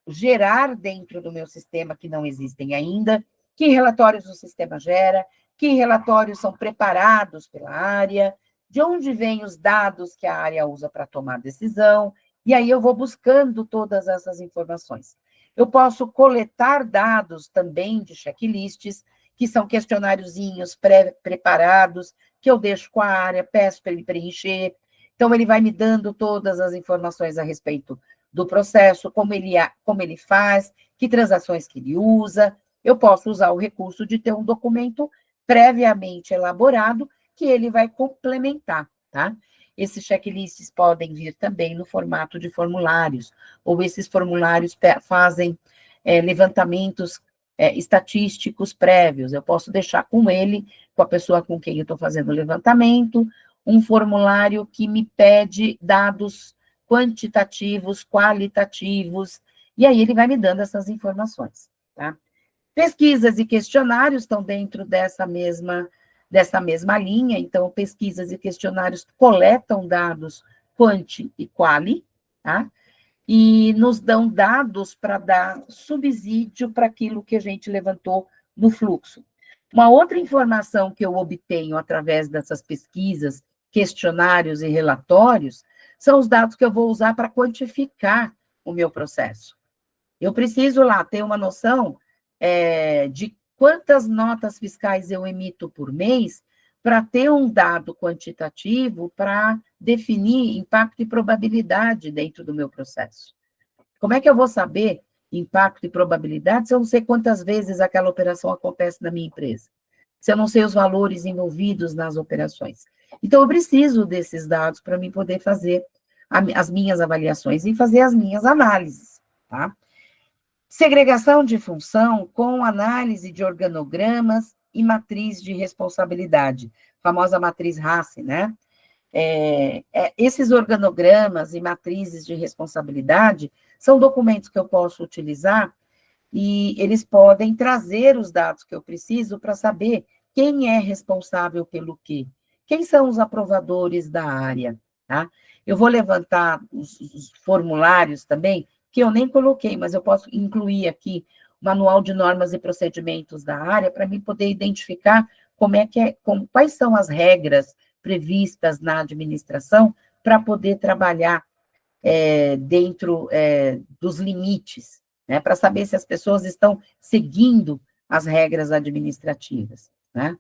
gerar dentro do meu sistema que não existem ainda, que relatórios o sistema gera, que relatórios são preparados pela área, de onde vêm os dados que a área usa para tomar decisão, e aí eu vou buscando todas essas informações. Eu posso coletar dados também de checklists, que são questionáriozinhos pré-preparados, que eu deixo com a área, peço para ele preencher. Então, ele vai me dando todas as informações a respeito do processo, como ele faz, que transações que ele usa. Eu posso usar o recurso de ter um documento previamente elaborado que ele vai complementar, tá? Esses checklists podem vir também no formato de formulários, ou esses formulários fazem levantamentos estatísticos prévios. Eu posso deixar com ele, com a pessoa com quem eu estou fazendo o levantamento, um formulário que me pede dados quantitativos, qualitativos, e aí ele vai me dando essas informações, tá? Pesquisas e questionários estão dentro dessa mesma linha, então, pesquisas e questionários coletam dados quanti e quali, tá? E nos dão dados para dar subsídio para aquilo que a gente levantou no fluxo. Uma outra informação que eu obtenho através dessas pesquisas, questionários e relatórios, são os dados que eu vou usar para quantificar o meu processo. Eu preciso lá ter uma noção de quantas notas fiscais eu emito por mês para ter um dado quantitativo para definir impacto e probabilidade dentro do meu processo. Como é que eu vou saber impacto e probabilidade se eu não sei quantas vezes aquela operação acontece na minha empresa? Se eu não sei os valores envolvidos nas operações? Então, eu preciso desses dados para mim poder fazer as minhas avaliações e fazer as minhas análises, tá? Segregação de função com análise de organogramas e matriz de responsabilidade, famosa matriz Hasse, né? Esses organogramas e matrizes de responsabilidade são documentos que eu posso utilizar e eles podem trazer os dados que eu preciso para saber quem é responsável pelo quê, quem são os aprovadores da área, tá? Eu vou levantar os formulários também, que eu nem coloquei, mas eu posso incluir aqui o manual de normas e procedimentos da área para mim poder identificar quais são as regras previstas na administração para poder trabalhar dentro dos limites, né, para saber se as pessoas estão seguindo as regras administrativas, né?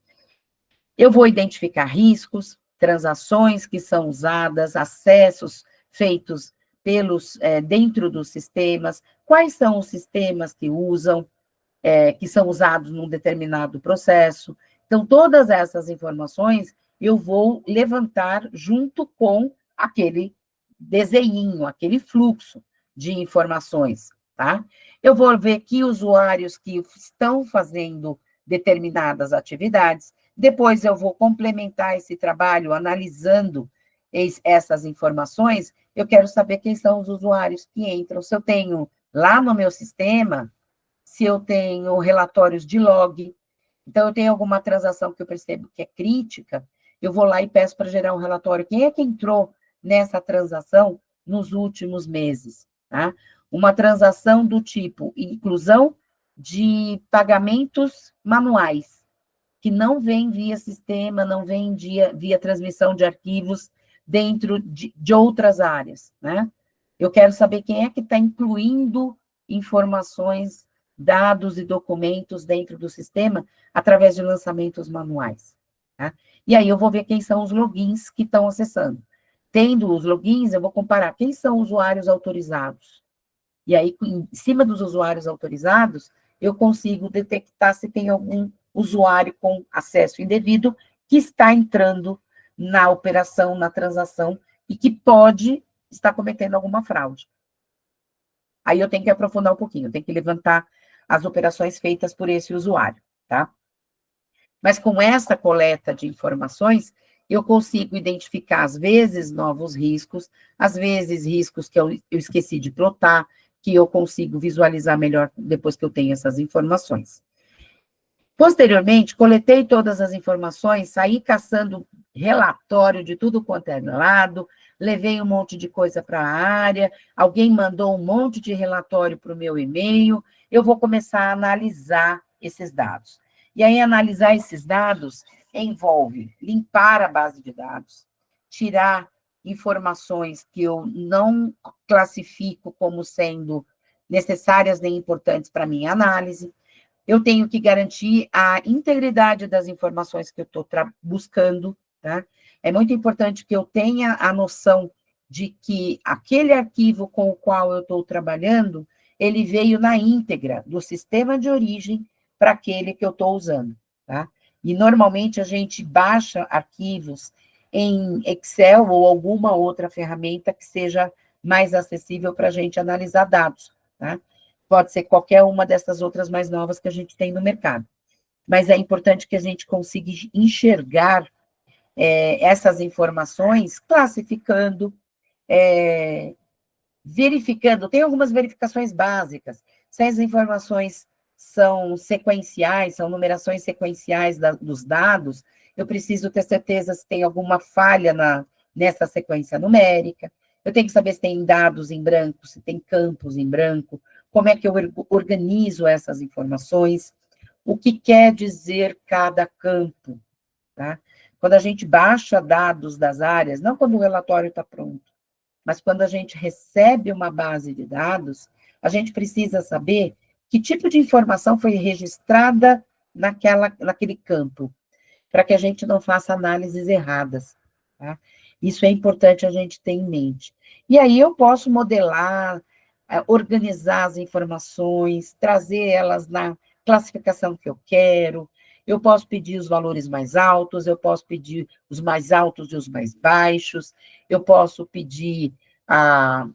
Eu vou identificar riscos, transações que são usadas, acessos feitos dentro dos sistemas, quais são os sistemas que são usados num determinado processo. Então, todas essas informações eu vou levantar junto com aquele desenho, aquele fluxo de informações, tá? Eu vou ver que usuários que estão fazendo determinadas atividades, depois eu vou complementar esse trabalho analisando essas informações, eu quero saber quem são os usuários que entram, se eu tenho lá no meu sistema, se eu tenho relatórios de log, então eu tenho alguma transação que eu percebo que é crítica, eu vou lá e peço para gerar um relatório, quem é que entrou nessa transação nos últimos meses, tá? Uma transação do tipo inclusão de pagamentos manuais, que não vem via sistema, não vem via transmissão de arquivos dentro de outras áreas, né? Eu quero saber quem é que está incluindo informações, dados e documentos dentro do sistema através de lançamentos manuais, tá? E aí eu vou ver quem são os logins que estão acessando. Tendo os logins, eu vou comparar quem são usuários autorizados. E aí, em cima dos usuários autorizados, eu consigo detectar se tem algum usuário com acesso indevido que está entrando na operação, na transação, e que pode estar cometendo alguma fraude. Aí eu tenho que aprofundar um pouquinho, eu tenho que levantar as operações feitas por esse usuário, tá? Mas com essa coleta de informações, eu consigo identificar, às vezes, novos riscos, às vezes, riscos que eu esqueci de plotar, que eu consigo visualizar melhor depois que eu tenho essas informações. Posteriormente, coletei todas as informações, saí caçando relatório de tudo quanto é lado, levei um monte de coisa para a área, alguém mandou um monte de relatório para o meu e-mail, eu vou começar a analisar esses dados. E aí, analisar esses dados envolve limpar a base de dados, tirar informações que eu não classifico como sendo necessárias nem importantes para a minha análise, eu tenho que garantir a integridade das informações que eu estou buscando, tá? É muito importante que eu tenha a noção de que aquele arquivo com o qual eu estou trabalhando, ele veio na íntegra do sistema de origem para aquele que eu estou usando, tá? E, normalmente, a gente baixa arquivos em Excel ou alguma outra ferramenta que seja mais acessível para a gente analisar dados, tá? Pode ser qualquer uma dessas outras mais novas que a gente tem no mercado. Mas é importante que a gente consiga enxergar essas informações, classificando, verificando, tem algumas verificações básicas, se as informações são sequenciais, são numerações sequenciais dos dados, eu preciso ter certeza se tem alguma falha nessa sequência numérica, eu tenho que saber se tem dados em branco, se tem campos em branco, como é que eu organizo essas informações, o que quer dizer cada campo, tá? Quando a gente baixa dados das áreas, não quando o relatório está pronto, mas quando a gente recebe uma base de dados, a gente precisa saber que tipo de informação foi registrada naquele campo, para que a gente não faça análises erradas, tá? Isso é importante a gente ter em mente. E aí eu posso modelar, organizar as informações, trazer elas na classificação que eu quero, eu posso pedir os valores mais altos, eu posso pedir os mais altos e os mais baixos, eu posso pedir a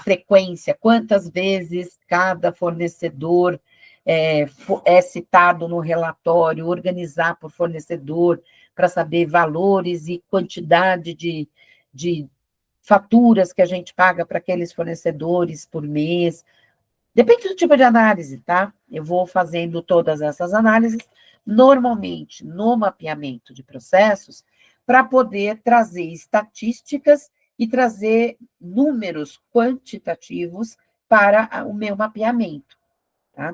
frequência, quantas vezes cada fornecedor é citado no relatório, organizar por fornecedor, para saber valores e quantidade de faturas que a gente paga para aqueles fornecedores por mês. Depende do tipo de análise, tá? Eu vou fazendo todas essas análises, normalmente no mapeamento de processos, para poder trazer estatísticas e trazer números quantitativos para o meu mapeamento, tá?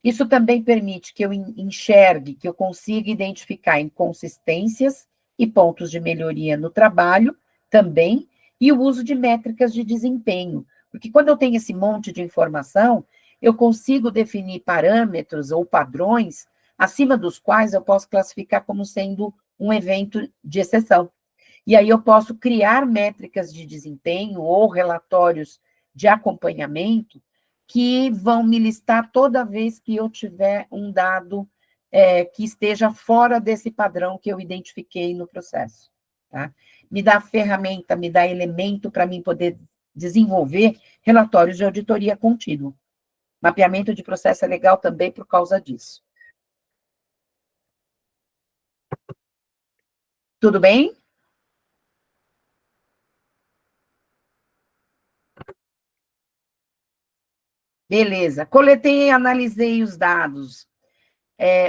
Isso também permite que eu enxergue, que eu consiga identificar inconsistências e pontos de melhoria no trabalho também, e o uso de métricas de desempenho, porque quando eu tenho esse monte de informação, eu consigo definir parâmetros ou padrões acima dos quais eu posso classificar como sendo um evento de exceção. E aí eu posso criar métricas de desempenho ou relatórios de acompanhamento que vão me listar toda vez que eu tiver um dado que esteja fora desse padrão que eu identifiquei no processo, tá? Me dá ferramenta, me dá elemento para mim poder desenvolver relatórios de auditoria contínua. Mapeamento de processo é legal também por causa disso. Tudo bem? Beleza. Coletei e analisei os dados.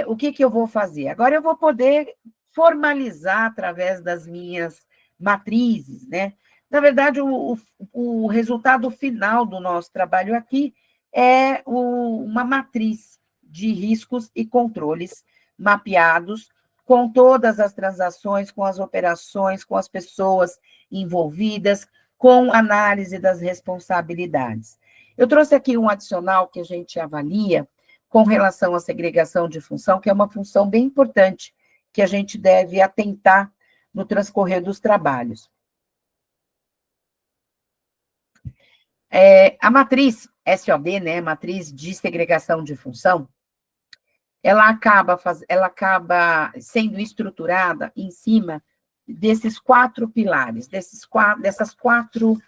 O que eu vou fazer? Agora eu vou poder formalizar através das minhas matrizes, né? Na verdade, o resultado final do nosso trabalho aqui é uma matriz de riscos e controles mapeados com todas as transações, com as operações, com as pessoas envolvidas, com análise das responsabilidades. Eu trouxe aqui um adicional que a gente avalia com relação à segregação de função, que é uma função bem importante que a gente deve atentar no transcorrer dos trabalhos. A matriz SOD, né, matriz de segregação de função, ela acaba sendo estruturada em cima desses 4 pilares, esses 4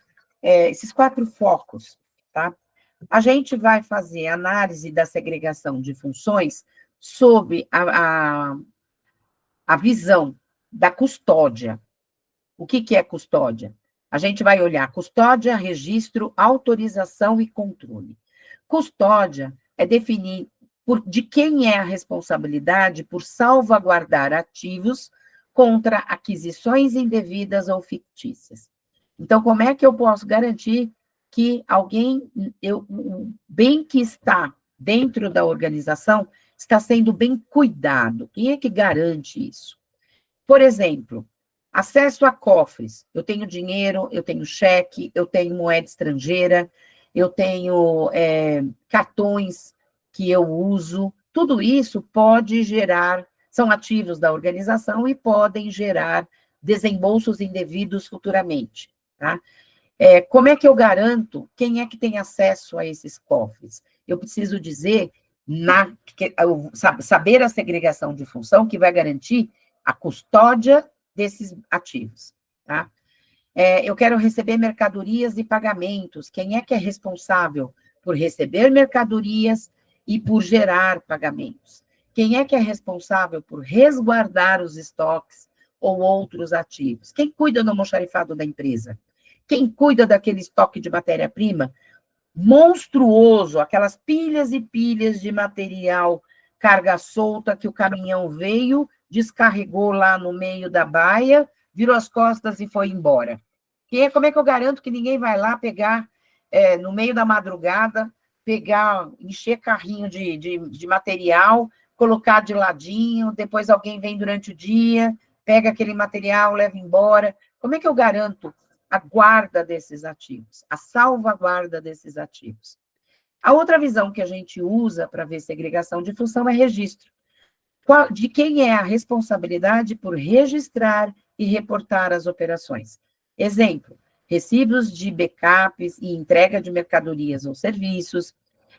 focos, tá? A gente vai fazer análise da segregação de funções sob a visão da custódia. O que é custódia? A gente vai olhar custódia, registro, autorização e controle. Custódia é definir de quem é a responsabilidade por salvaguardar ativos contra aquisições indevidas ou fictícias. Então, como é que eu posso garantir que o bem que está dentro da organização está sendo bem cuidado? Quem é que garante isso? Por exemplo, acesso a cofres. Eu tenho dinheiro, eu tenho cheque, eu tenho moeda estrangeira, eu tenho cartões que eu uso, tudo isso pode gerar, são ativos da organização e podem gerar desembolsos indevidos futuramente, tá? Como é que eu garanto quem é que tem acesso a esses cofres? Eu preciso dizer, saber a segregação de função que vai garantir a custódia desses ativos, tá? Eu quero receber mercadorias e pagamentos. Quem é que é responsável por receber mercadorias e por gerar pagamentos? Quem é que é responsável por resguardar os estoques ou outros ativos? Quem cuida do almoxarifado da empresa? Quem cuida daquele estoque de matéria-prima monstruoso, aquelas pilhas e pilhas de material, carga solta que o caminhão veio, descarregou lá no meio da baia, virou as costas e foi embora? Como é que eu garanto que ninguém vai lá pegar, no meio da madrugada, encher carrinho de material, colocar de ladinho, depois alguém vem durante o dia, pega aquele material, leva embora? Como é que eu garanto a guarda desses ativos, a salvaguarda desses ativos? A outra visão que a gente usa para ver segregação de função é registro. De quem é a responsabilidade por registrar e reportar as operações? Exemplo, recibos de backups e entrega de mercadorias ou serviços,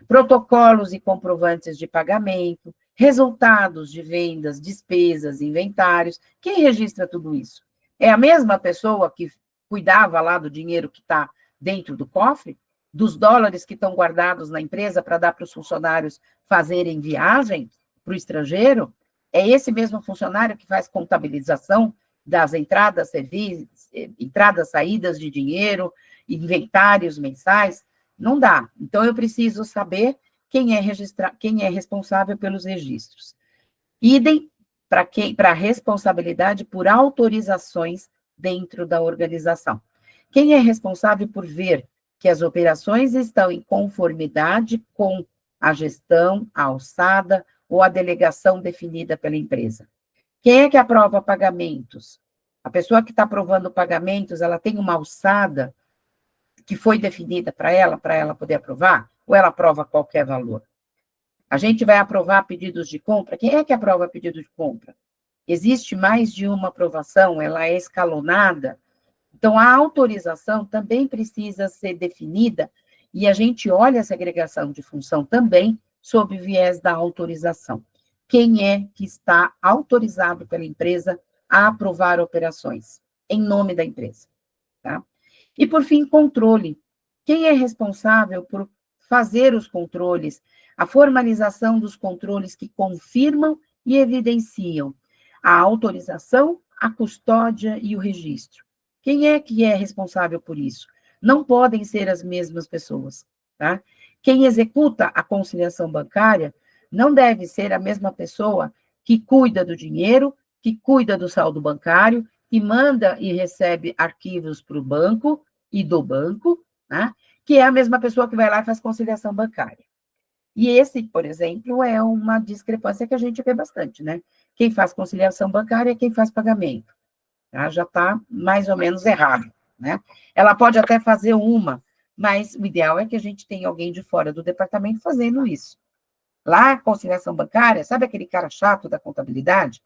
protocolos e comprovantes de pagamento, resultados de vendas, despesas, inventários. Quem registra tudo isso? É a mesma pessoa que cuidava lá do dinheiro que está dentro do cofre, dos dólares que estão guardados na empresa para dar para os funcionários fazerem viagem para o estrangeiro? É esse mesmo funcionário que faz contabilização das entradas, entradas, saídas de dinheiro, inventários mensais? Não dá. Então, eu preciso saber quem é responsável pelos registros. Idem para a responsabilidade por autorizações dentro da organização. Quem é responsável por ver que as operações estão em conformidade com a gestão, a alçada ou a delegação definida pela empresa? Quem é que aprova pagamentos? A pessoa que está aprovando pagamentos, ela tem uma alçada que foi definida para ela poder aprovar? Ou ela aprova qualquer valor? A gente vai aprovar pedidos de compra? Quem é que aprova pedido de compra? Existe mais de uma aprovação, ela é escalonada. Então, a autorização também precisa ser definida, e a gente olha a segregação de função também sob o viés da autorização. Quem é que está autorizado pela empresa a aprovar operações em nome da empresa, tá? E, por fim, controle. Quem é responsável por fazer os controles, a formalização dos controles que confirmam e evidenciam a autorização, a custódia e o registro? Quem é que é responsável por isso? Não podem ser as mesmas pessoas, tá? Quem executa a conciliação bancária não deve ser a mesma pessoa que cuida do dinheiro, que cuida do saldo bancário, que manda e recebe arquivos para o banco e do banco, né? Que é a mesma pessoa que vai lá e faz conciliação bancária. E esse, por exemplo, é uma discrepância que a gente vê bastante, né? Quem faz conciliação bancária é quem faz pagamento. Tá? Já está mais ou menos errado, né? Ela pode até fazer uma, mas o ideal é que a gente tenha alguém de fora do departamento fazendo isso. Lá, a conciliação bancária, sabe aquele cara chato da contabilidade?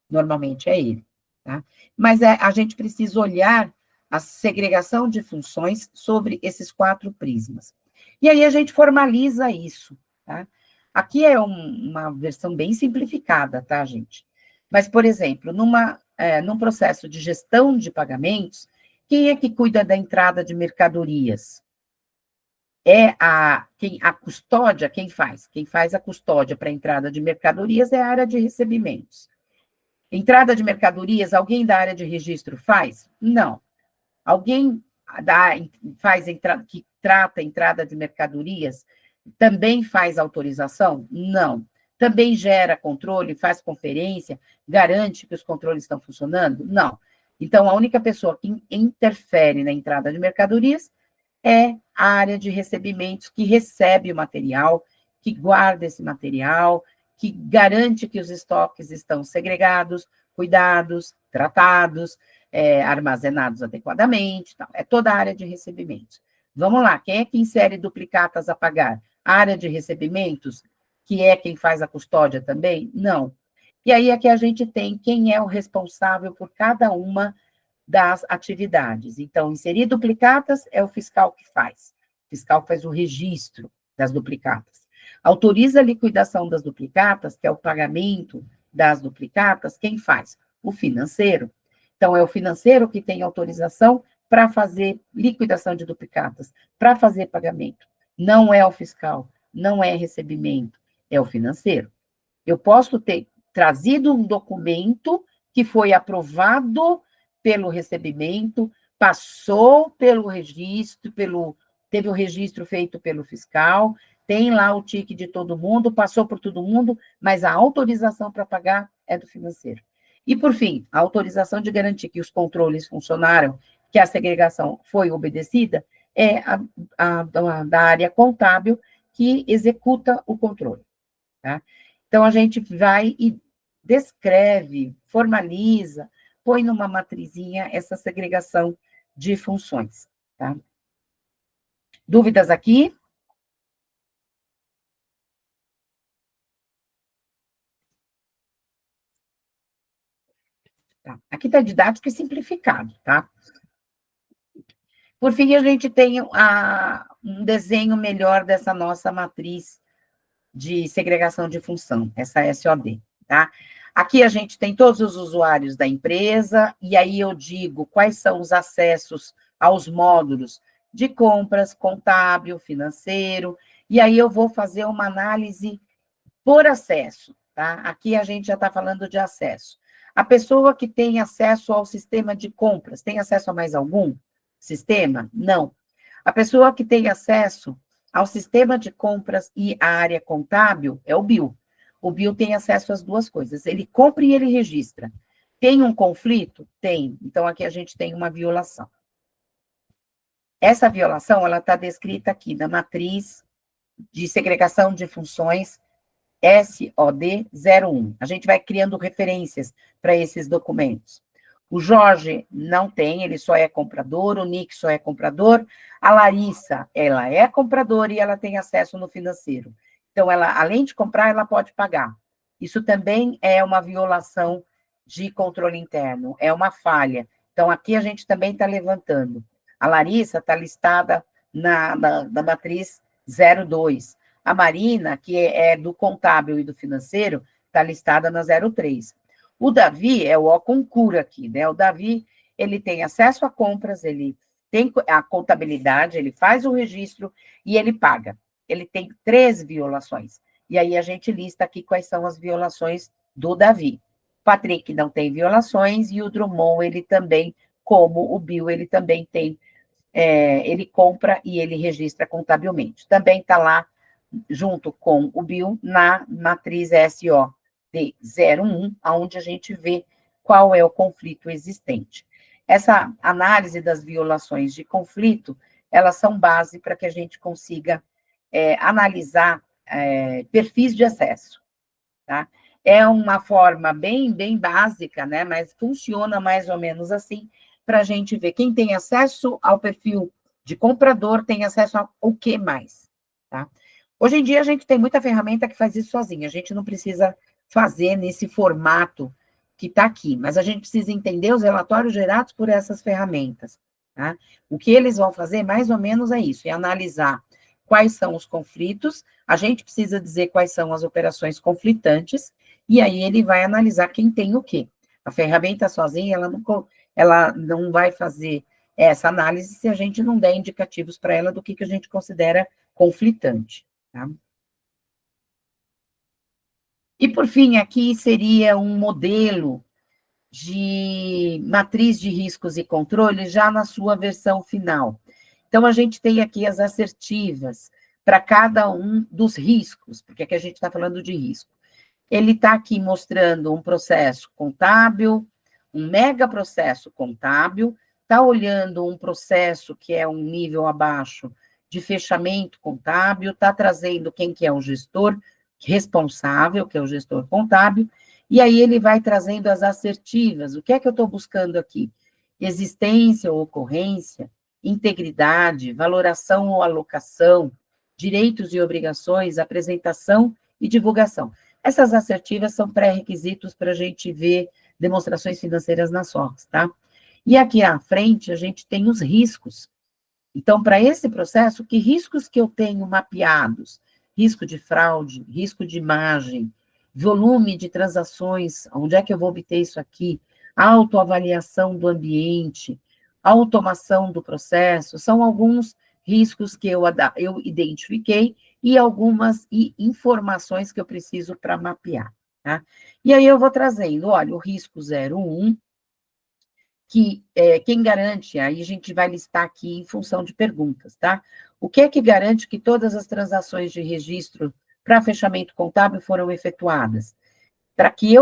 Normalmente é ele, tá? Mas a gente precisa olhar a segregação de funções sobre esses 4 prismas. E aí a gente formaliza isso, tá? Aqui é uma versão bem simplificada, tá, gente? Mas, por exemplo, num processo de gestão de pagamentos, quem é que cuida da entrada de mercadorias? A custódia, quem faz? Quem faz a custódia para a entrada de mercadorias é a área de recebimentos. Entrada de mercadorias, alguém da área de registro faz? Não. Alguém que trata a entrada de mercadorias também faz autorização? Não. Também gera controle, faz conferência, garante que os controles estão funcionando? Não. Então, a única pessoa que interfere na entrada de mercadorias é a área de recebimentos, que recebe o material, que guarda esse material, que garante que os estoques estão segregados, cuidados, tratados, armazenados adequadamente. Tal. É toda a área de recebimentos. Vamos lá, quem é que insere duplicatas a pagar? A área de recebimentos, que é quem faz a custódia também? Não. E aí aqui a gente tem quem é o responsável por cada uma das atividades. Então, inserir duplicatas é o fiscal que faz. O fiscal faz o registro das duplicatas. Autoriza a liquidação das duplicatas, que é o pagamento das duplicatas, quem faz? O financeiro. Então, é o financeiro que tem autorização para fazer liquidação de duplicatas, para fazer pagamento. Não é o fiscal, não é recebimento, é o financeiro. Eu posso ter trazido um documento que foi aprovado pelo recebimento, passou pelo registro, teve o registro feito pelo fiscal, tem lá o tique de todo mundo, passou por todo mundo, mas a autorização para pagar é do financeiro. E, por fim, a autorização de garantir que os controles funcionaram, que a segregação foi obedecida, é da área contábil que executa o controle. Tá? Então, a gente vai e descreve, formaliza, põe numa matrizinha essa segregação de funções. Tá? Dúvidas aqui? Tá. Aqui está didático e simplificado, tá? Por fim, a gente tem um desenho melhor dessa nossa matriz de segregação de função, essa SOD, tá? Aqui a gente tem todos os usuários da empresa, e aí eu digo quais são os acessos aos módulos de compras, contábil, financeiro, e aí eu vou fazer uma análise por acesso, tá? Aqui a gente já está falando de acesso. A pessoa que tem acesso ao sistema de compras, tem acesso a mais algum sistema? Não. A pessoa que tem acesso ao sistema de compras e a área contábil é o BIL. O BIL tem acesso às duas coisas. Ele compra e ele registra. Tem um conflito? Tem. Então, aqui a gente tem uma violação. Essa violação, ela está descrita aqui na matriz de segregação de funções SOD 01. A gente vai criando referências para esses documentos. O Jorge não tem, ele só é comprador, o Nick só é comprador, a Larissa, ela é compradora e ela tem acesso no financeiro. Então, ela, além de comprar, ela pode pagar. Isso também é uma violação de controle interno, é uma falha. Então, aqui a gente também está levantando. A Larissa está listada na matriz 02. A Marina, que é do contábil e do financeiro, está listada na 03. O Davi é o Oconcura aqui, né? O Davi, ele tem acesso a compras, ele tem a contabilidade, ele faz o registro e ele paga. Ele tem 3 violações. E aí a gente lista aqui quais são as violações do Davi. O Patrick não tem violações e o Drummond, ele também, como o Bill, ele também tem, ele compra e ele registra contabilmente. Também está lá junto com o Bill, na matriz SO de 01, onde a gente vê qual é o conflito existente. Essa análise das violações de conflito, elas são base para que a gente consiga analisar perfis de acesso, tá? É uma forma bem básica, né, mas funciona mais ou menos assim, para a gente ver quem tem acesso ao perfil de comprador tem acesso ao que mais, tá? Hoje em dia, a gente tem muita ferramenta que faz isso sozinha, a gente não precisa fazer nesse formato que está aqui, mas a gente precisa entender os relatórios gerados por essas ferramentas, tá? O que eles vão fazer, mais ou menos, é isso, é analisar quais são os conflitos, a gente precisa dizer quais são as operações conflitantes, e aí ele vai analisar quem tem o quê. A ferramenta sozinha, ela não vai fazer essa análise se a gente não der indicativos para ela do que a gente considera conflitante, tá? E, por fim, aqui seria um modelo de matriz de riscos e controle já na sua versão final. Então, a gente tem aqui as assertivas para cada um dos riscos, porque aqui a gente está falando de risco. Ele está aqui mostrando um processo contábil, um mega processo contábil, está olhando um processo que é um nível abaixo de fechamento contábil, está trazendo quem que é o gestor responsável, que é o gestor contábil, e aí ele vai trazendo as assertivas. O que é que eu estou buscando aqui? Existência ou ocorrência, integridade, valoração ou alocação, direitos e obrigações, apresentação e divulgação. Essas assertivas são pré-requisitos para a gente ver demonstrações financeiras nas SOCs, tá? E aqui à frente, a gente tem os riscos. Então, para esse processo, que riscos que eu tenho mapeados? Risco de fraude, risco de imagem, volume de transações, onde é que eu vou obter isso aqui? Autoavaliação do ambiente, automação do processo, são alguns riscos que eu identifiquei e algumas informações que eu preciso para mapear, tá? E aí eu vou trazendo, olha, o risco 01, que quem garante, aí a gente vai listar aqui em função de perguntas, tá? O que é que garante que todas as transações de registro para fechamento contábil foram efetuadas? Para que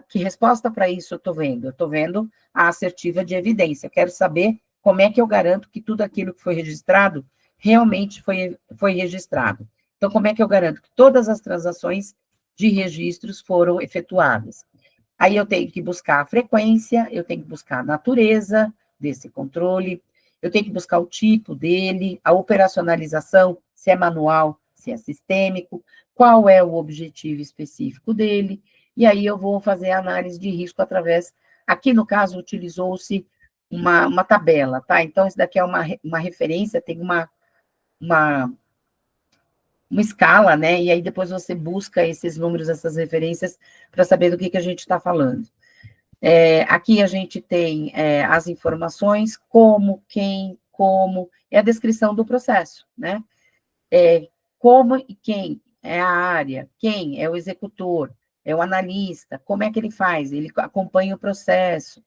que resposta para isso eu estou vendo? Eu estou vendo a assertiva de evidência. Eu quero saber como é que eu garanto que tudo aquilo que foi registrado realmente foi registrado. Então, como é que eu garanto que todas as transações de registros foram efetuadas? Aí eu tenho que buscar a frequência, eu tenho que buscar a natureza desse controle, eu tenho que buscar o tipo dele, a operacionalização, se é manual, se é sistêmico, qual é o objetivo específico dele, e aí eu vou fazer a análise de risco através, aqui no caso utilizou-se uma tabela, tá? Então, isso daqui é uma referência, tem uma escala, né? E aí depois você busca esses números, essas referências, para saber do que a gente está falando. Aqui a gente tem as informações, como, quem, como, é a descrição do processo, né? Como e quem é a área, quem é o executor, é o analista, como é que ele faz? Ele acompanha o processo,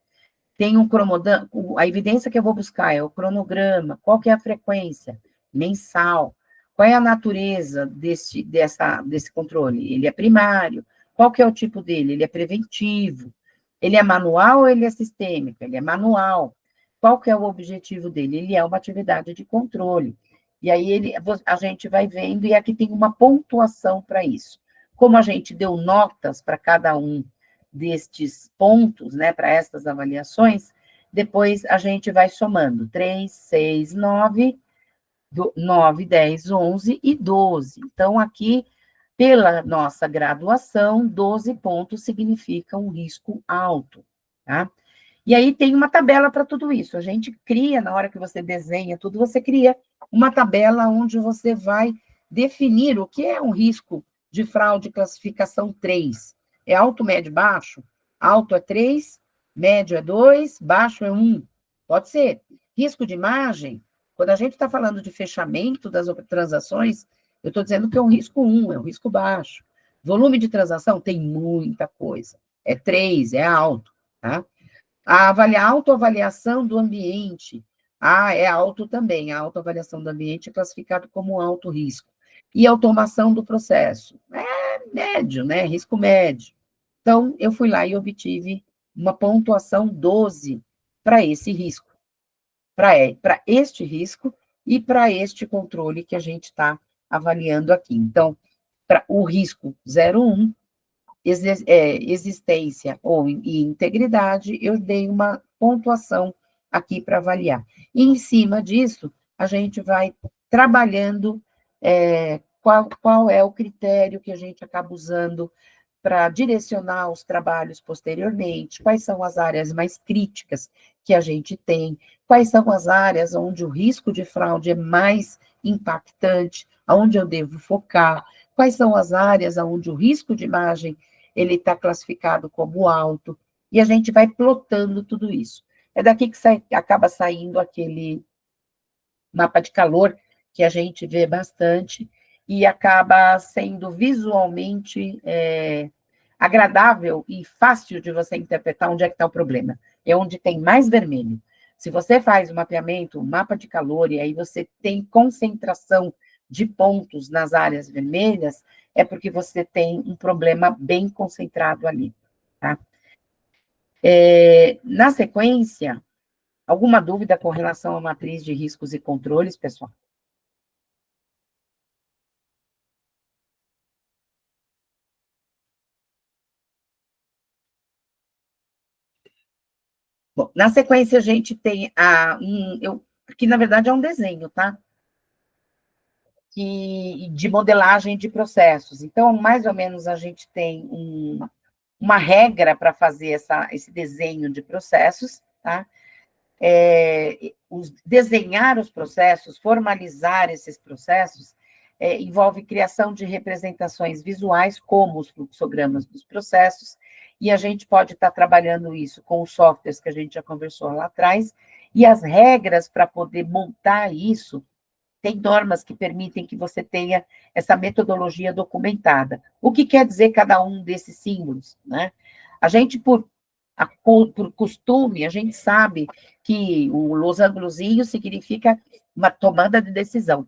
tem um cronograma, a evidência que eu vou buscar é o cronograma, qual que é a frequência mensal, qual é a natureza desse controle? Ele é primário, qual que é o tipo dele? Ele é preventivo, ele é manual ou ele é sistêmico? Ele é manual. Qual que é o objetivo dele? Ele é uma atividade de controle. E aí a gente vai vendo, e aqui tem uma pontuação para isso. Como a gente deu notas para cada um destes pontos, né, para estas avaliações, depois a gente vai somando 3, 6, 9, 9, 10, 11 e 12. Então, aqui, pela nossa graduação, 12 pontos significa um risco alto, tá? E aí tem uma tabela para tudo isso. A gente cria, na hora que você desenha tudo, você cria uma tabela onde você vai definir o que é um risco de fraude classificação 3. É alto, médio, baixo? Alto é 3, médio é 2, baixo é 1. Pode ser. Risco de imagem, quando a gente está falando de fechamento das transações, eu estou dizendo que é um risco 1, é um risco baixo. Volume de transação tem muita coisa. É 3, é alto, tá? A autoavaliação do ambiente. É alto também. A autoavaliação do ambiente é classificado como alto risco. E automação do processo. É médio, né? Risco médio. Então, eu fui lá e obtive uma pontuação 12 para esse risco. Para este risco e para este controle que a gente está avaliando aqui. Então, para o risco 01, existência ou integridade, eu dei uma pontuação aqui para avaliar. E, em cima disso, a gente vai trabalhando qual é o critério que a gente acaba usando para direcionar os trabalhos posteriormente, quais são as áreas mais críticas que a gente tem, quais são as áreas onde o risco de fraude é mais impactante, aonde eu devo focar, quais são as áreas onde o risco de imagem ele está classificado como alto, e a gente vai plotando tudo isso. É daqui que acaba saindo aquele mapa de calor que a gente vê bastante, e acaba sendo visualmente agradável e fácil de você interpretar onde é que está o problema. É onde tem mais vermelho. Se você faz um mapeamento, um mapa de calor, e aí você tem concentração de pontos nas áreas vermelhas, é porque você tem um problema bem concentrado ali, tá? Na sequência, alguma dúvida com relação à matriz de riscos e controles, pessoal? Bom, na sequência, a gente tem que na verdade é um desenho, tá? De modelagem de processos. Então, mais ou menos, a gente tem uma regra para fazer esse desenho de processos, tá? Desenhar os processos, formalizar esses processos, envolve criação de representações visuais, como os fluxogramas dos processos, e a gente pode estar trabalhando isso com os softwares que a gente já conversou lá atrás, e as regras para poder montar isso, tem normas que permitem que você tenha essa metodologia documentada. O que quer dizer cada um desses símbolos, né? A gente, por costume, a gente sabe que o losangozinho significa uma tomada de decisão.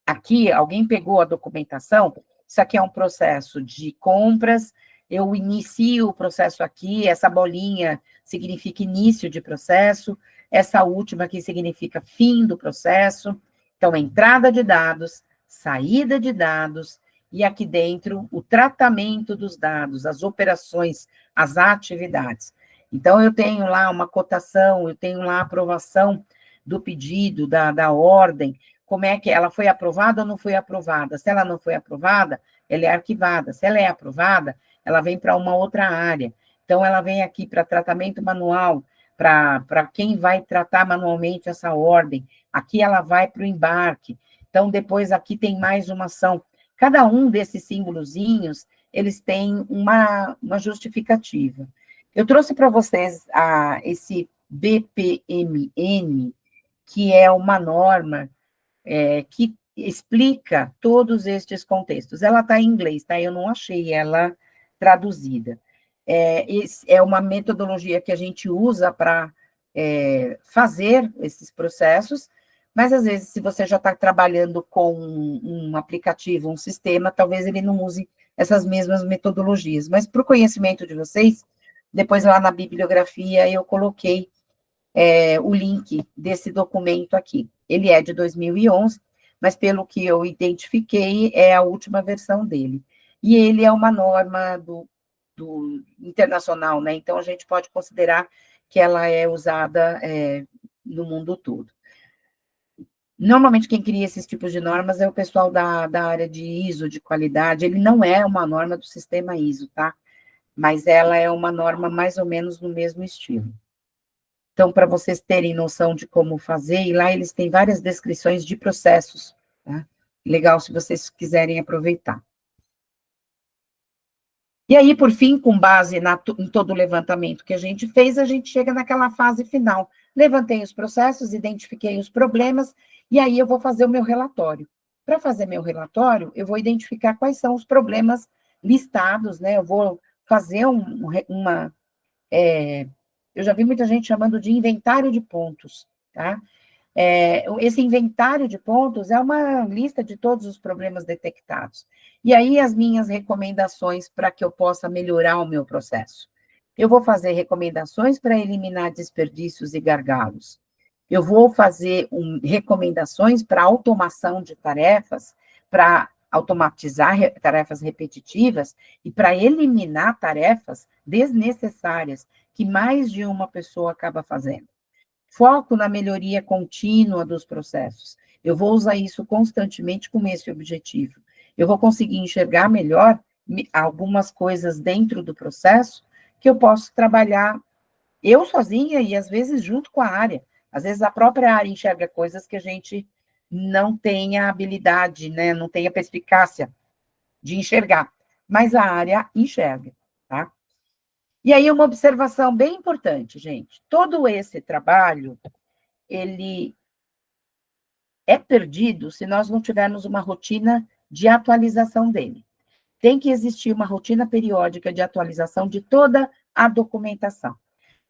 Aqui, alguém pegou a documentação, isso aqui é um processo de compras, eu inicio o processo aqui, essa bolinha significa início de processo, essa última aqui significa fim do processo. Então, entrada de dados, saída de dados, e aqui dentro o tratamento dos dados, as operações, as atividades. Então, eu tenho lá uma cotação, eu tenho lá a aprovação do pedido, da ordem, como é que ela foi aprovada ou não foi aprovada. Se ela não foi aprovada, ela é arquivada. Se ela é aprovada, ela vem para uma outra área. Então, ela vem aqui para tratamento manual, para quem vai tratar manualmente essa ordem. Aqui ela vai para o embarque. Então, depois aqui tem mais uma ação. Cada um desses símbolozinhos, eles têm uma justificativa. Eu trouxe para vocês esse BPMN, que é uma norma que explica todos estes contextos. Ela está em inglês, tá? Eu não achei ela traduzida. É uma metodologia que a gente usa para fazer esses processos, mas, às vezes, se você já está trabalhando com um aplicativo, um sistema, talvez ele não use essas mesmas metodologias. Mas, para o conhecimento de vocês, depois lá na bibliografia eu coloquei o link desse documento aqui. Ele é de 2011, mas, pelo que eu identifiquei, é a última versão dele. E ele é uma norma do internacional, né? Então, a gente pode considerar que ela é usada no mundo todo. Normalmente, quem cria esses tipos de normas é o pessoal da área de ISO, de qualidade. Ele não é uma norma do sistema ISO, tá? Mas ela é uma norma mais ou menos no mesmo estilo. Então, para vocês terem noção de como fazer, e lá eles têm várias descrições de processos, tá? Legal se vocês quiserem aproveitar. E aí, por fim, com base em todo o levantamento que a gente fez, a gente chega naquela fase final. Levantei os processos, identifiquei os problemas, e aí eu vou fazer o meu relatório. Para fazer meu relatório, eu vou identificar quais são os problemas listados, né? Eu vou fazer eu já vi muita gente chamando de inventário de pontos, tá? Esse inventário de pontos é uma lista de todos os problemas detectados. E aí, as minhas recomendações para que eu possa melhorar o meu processo. Eu vou fazer recomendações para eliminar desperdícios e gargalos. Eu vou fazer recomendações para automação de tarefas, para automatizar tarefas repetitivas e para eliminar tarefas desnecessárias que mais de uma pessoa acaba fazendo. Foco na melhoria contínua dos processos. Eu vou usar isso constantemente com esse objetivo. Eu vou conseguir enxergar melhor algumas coisas dentro do processo que eu posso trabalhar eu sozinha e, às vezes, junto com a área. Às vezes, a própria área enxerga coisas que a gente não tem a habilidade, né? Não tem a perspicácia de enxergar, mas a área enxerga, tá? E aí, uma observação bem importante, gente. Todo esse trabalho, ele é perdido se nós não tivermos uma rotina de atualização dele. Tem que existir uma rotina periódica de atualização de toda a documentação.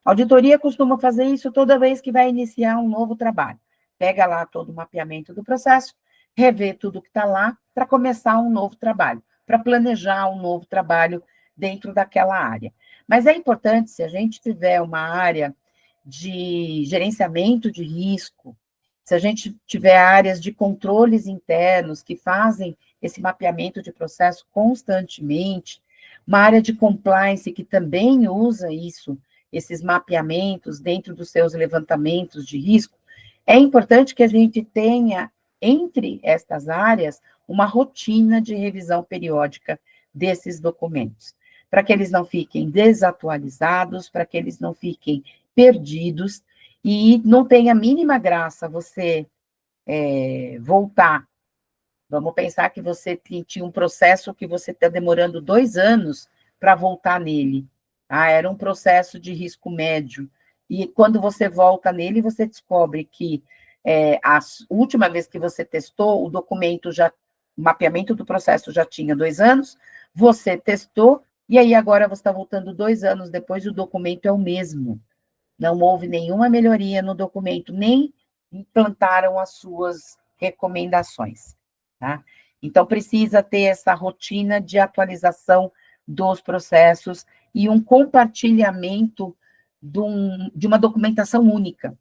A auditoria costuma fazer isso toda vez que vai iniciar um novo trabalho. Pega lá todo o mapeamento do processo, revê tudo que está lá para começar um novo trabalho, para planejar um novo trabalho dentro daquela área. Mas é importante, se a gente tiver uma área de gerenciamento de risco, se a gente tiver áreas de controles internos que fazem esse mapeamento de processo constantemente, uma área de compliance que também usa isso, esses mapeamentos dentro dos seus levantamentos de risco, É importante que a gente tenha, entre estas áreas, uma rotina de revisão periódica desses documentos, para que eles não fiquem desatualizados, para que eles não fiquem perdidos, e não tem a mínima graça você voltar. Vamos pensar que você tinha um processo que você está demorando 2 anos para voltar nele. Era um processo de risco médio. E quando você volta nele, você descobre que a última vez que você testou, o mapeamento do processo já tinha 2 anos, você testou, e aí agora você está voltando 2 anos depois, o documento é o mesmo. Não houve nenhuma melhoria no documento, nem implantaram as suas recomendações. Tá? Então, precisa ter essa rotina de atualização dos processos e um compartilhamento de uma documentação única.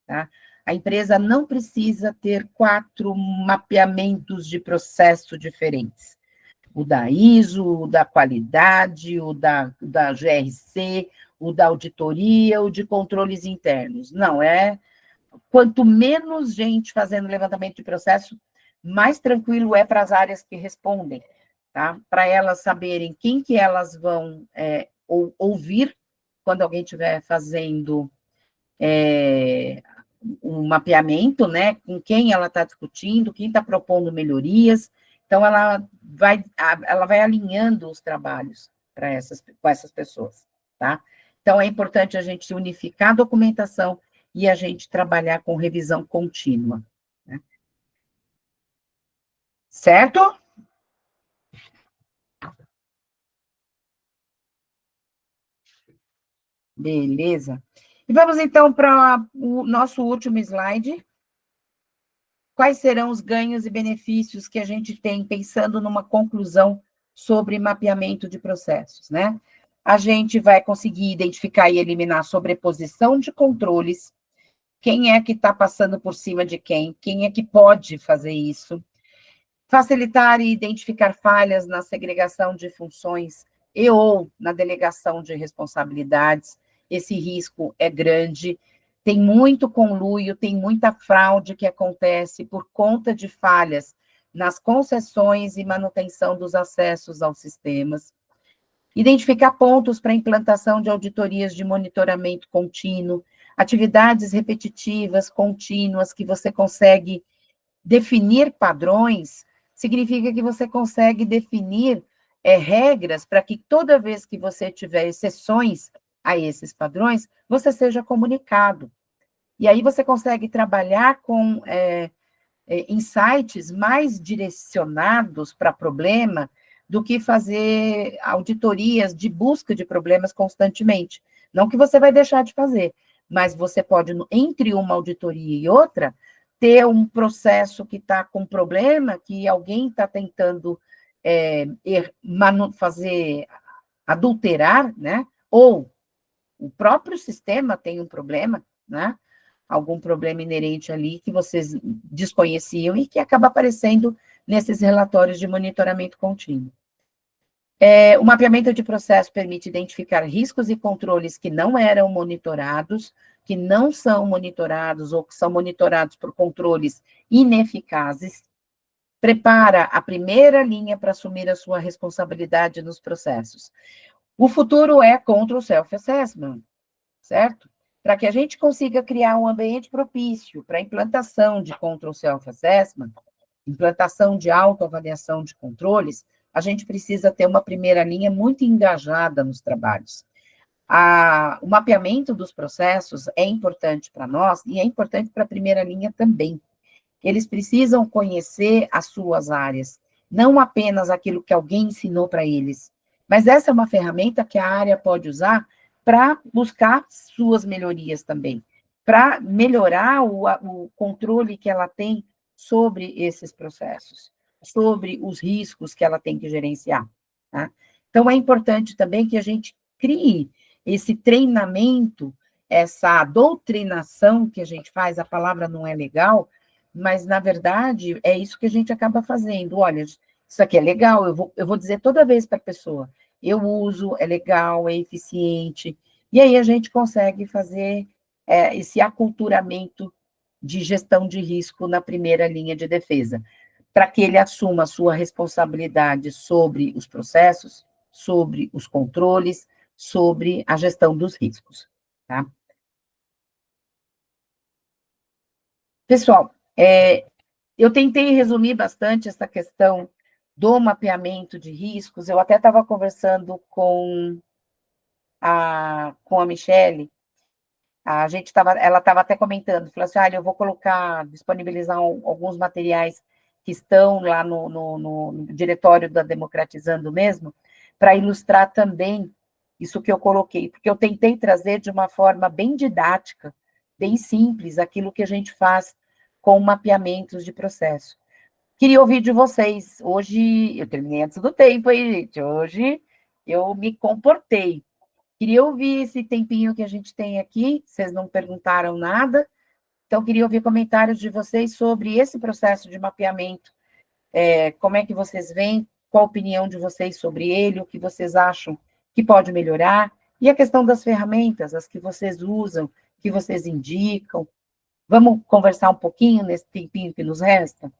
Tá? A empresa não precisa ter 4 mapeamentos de processo diferentes. O da ISO, o da qualidade, o da GRC, o da auditoria, o de controles internos. Não, quanto menos gente fazendo levantamento de processo, mais tranquilo é para as áreas que respondem, tá? Para elas saberem quem que elas vão ouvir quando alguém estiver fazendo um mapeamento, né? Com quem ela está discutindo, quem está propondo melhorias. Então, ela vai alinhando os trabalhos com essas pessoas, tá? Então, é importante a gente unificar a documentação e a gente trabalhar com revisão contínua. Né? Certo? Beleza. E vamos, então, para o nosso último slide. Quais serão os ganhos e benefícios que a gente tem pensando numa conclusão sobre mapeamento de processos, né? A gente vai conseguir identificar e eliminar a sobreposição de controles, quem é que está passando por cima de quem é que pode fazer isso, facilitar e identificar falhas na segregação de funções e ou na delegação de responsabilidades. Esse risco é grande, tem muito conluio, tem muita fraude que acontece por conta de falhas nas concessões e manutenção dos acessos aos sistemas. Identificar pontos para implantação de auditorias de monitoramento contínuo, atividades repetitivas, contínuas, que você consegue definir padrões, significa que você consegue definir regras para que toda vez que você tiver exceções a esses padrões, você seja comunicado. E aí você consegue trabalhar com insights mais direcionados para problema do que fazer auditorias de busca de problemas constantemente. Não que você vai deixar de fazer, mas você pode, entre uma auditoria e outra, ter um processo que está com problema, que alguém está tentando adulterar, né? Ou o próprio sistema tem um problema, né? Algum problema inerente ali que vocês desconheciam e que acaba aparecendo nesses relatórios de monitoramento contínuo. O mapeamento de processo permite identificar riscos e controles que não eram monitorados, que não são monitorados ou que são monitorados por controles ineficazes, prepara a primeira linha para assumir a sua responsabilidade nos processos. O futuro é control self-assessment, certo? Para que a gente consiga criar um ambiente propício para a implantação de control self-assessment, implantação de autoavaliação de controles, a gente precisa ter uma primeira linha muito engajada nos trabalhos. O mapeamento dos processos é importante para nós e é importante para a primeira linha também. Eles precisam conhecer as suas áreas, não apenas aquilo que alguém ensinou para eles, mas essa é uma ferramenta que a área pode usar para buscar suas melhorias também, para melhorar o controle que ela tem sobre esses processos, sobre os riscos que ela tem que gerenciar. Tá? Então, é importante também que a gente crie esse treinamento, essa doutrinação que a gente faz, a palavra não é legal, mas, na verdade, é isso que a gente acaba fazendo. Olha, isso aqui é legal, eu vou dizer toda vez para a pessoa, eu uso, é legal, é eficiente, e aí a gente consegue fazer esse aculturamento de gestão de risco na primeira linha de defesa, para que ele assuma a sua responsabilidade sobre os processos, sobre os controles, sobre a gestão dos riscos, tá? Pessoal, eu tentei resumir bastante essa questão do mapeamento de riscos, eu até estava conversando com a Michele, ela estava até comentando, falou assim, olha, eu vou disponibilizar alguns materiais que estão lá no diretório da Democratizando mesmo, para ilustrar também isso que eu coloquei, porque eu tentei trazer de uma forma bem didática, bem simples, aquilo que a gente faz com mapeamentos de processo. Queria ouvir de vocês. Hoje, eu terminei antes do tempo, hein, gente? Hoje eu me comportei. Queria ouvir esse tempinho que a gente tem aqui, vocês não perguntaram nada, então queria ouvir comentários de vocês sobre esse processo de mapeamento, como é que vocês veem, qual a opinião de vocês sobre ele, o que vocês acham que pode melhorar, e a questão das ferramentas, as que vocês usam, que vocês indicam. Vamos conversar um pouquinho nesse tempinho que nos resta?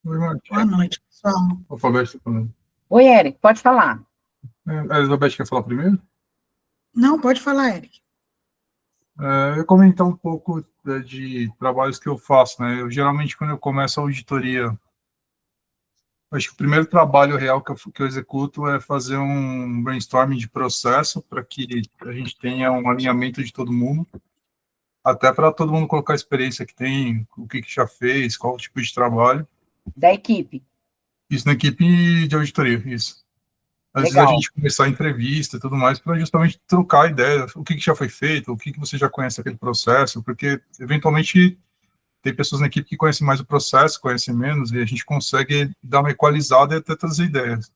Oi, Martim. Boa noite, pessoal. Alfabeto falando. Oi, Eric, pode falar. A Elizabeth quer falar primeiro? Não, pode falar, Eric. Eu ia comentar um pouco de trabalhos que eu faço, né? Eu geralmente, quando eu começo a auditoria, acho que o primeiro trabalho real que eu executo é fazer um brainstorming de processo para que a gente tenha um alinhamento de todo mundo, até para todo mundo colocar a experiência que tem, o que já fez, qual tipo de trabalho. Da equipe. Isso na equipe de auditoria, isso. Antes da gente começar a entrevista e tudo mais, para justamente trocar ideia, o que já foi feito, o que você já conhece aquele processo, porque, eventualmente, tem pessoas na equipe que conhecem mais o processo, conhecem menos, e a gente consegue dar uma equalizada e até trazer ideias.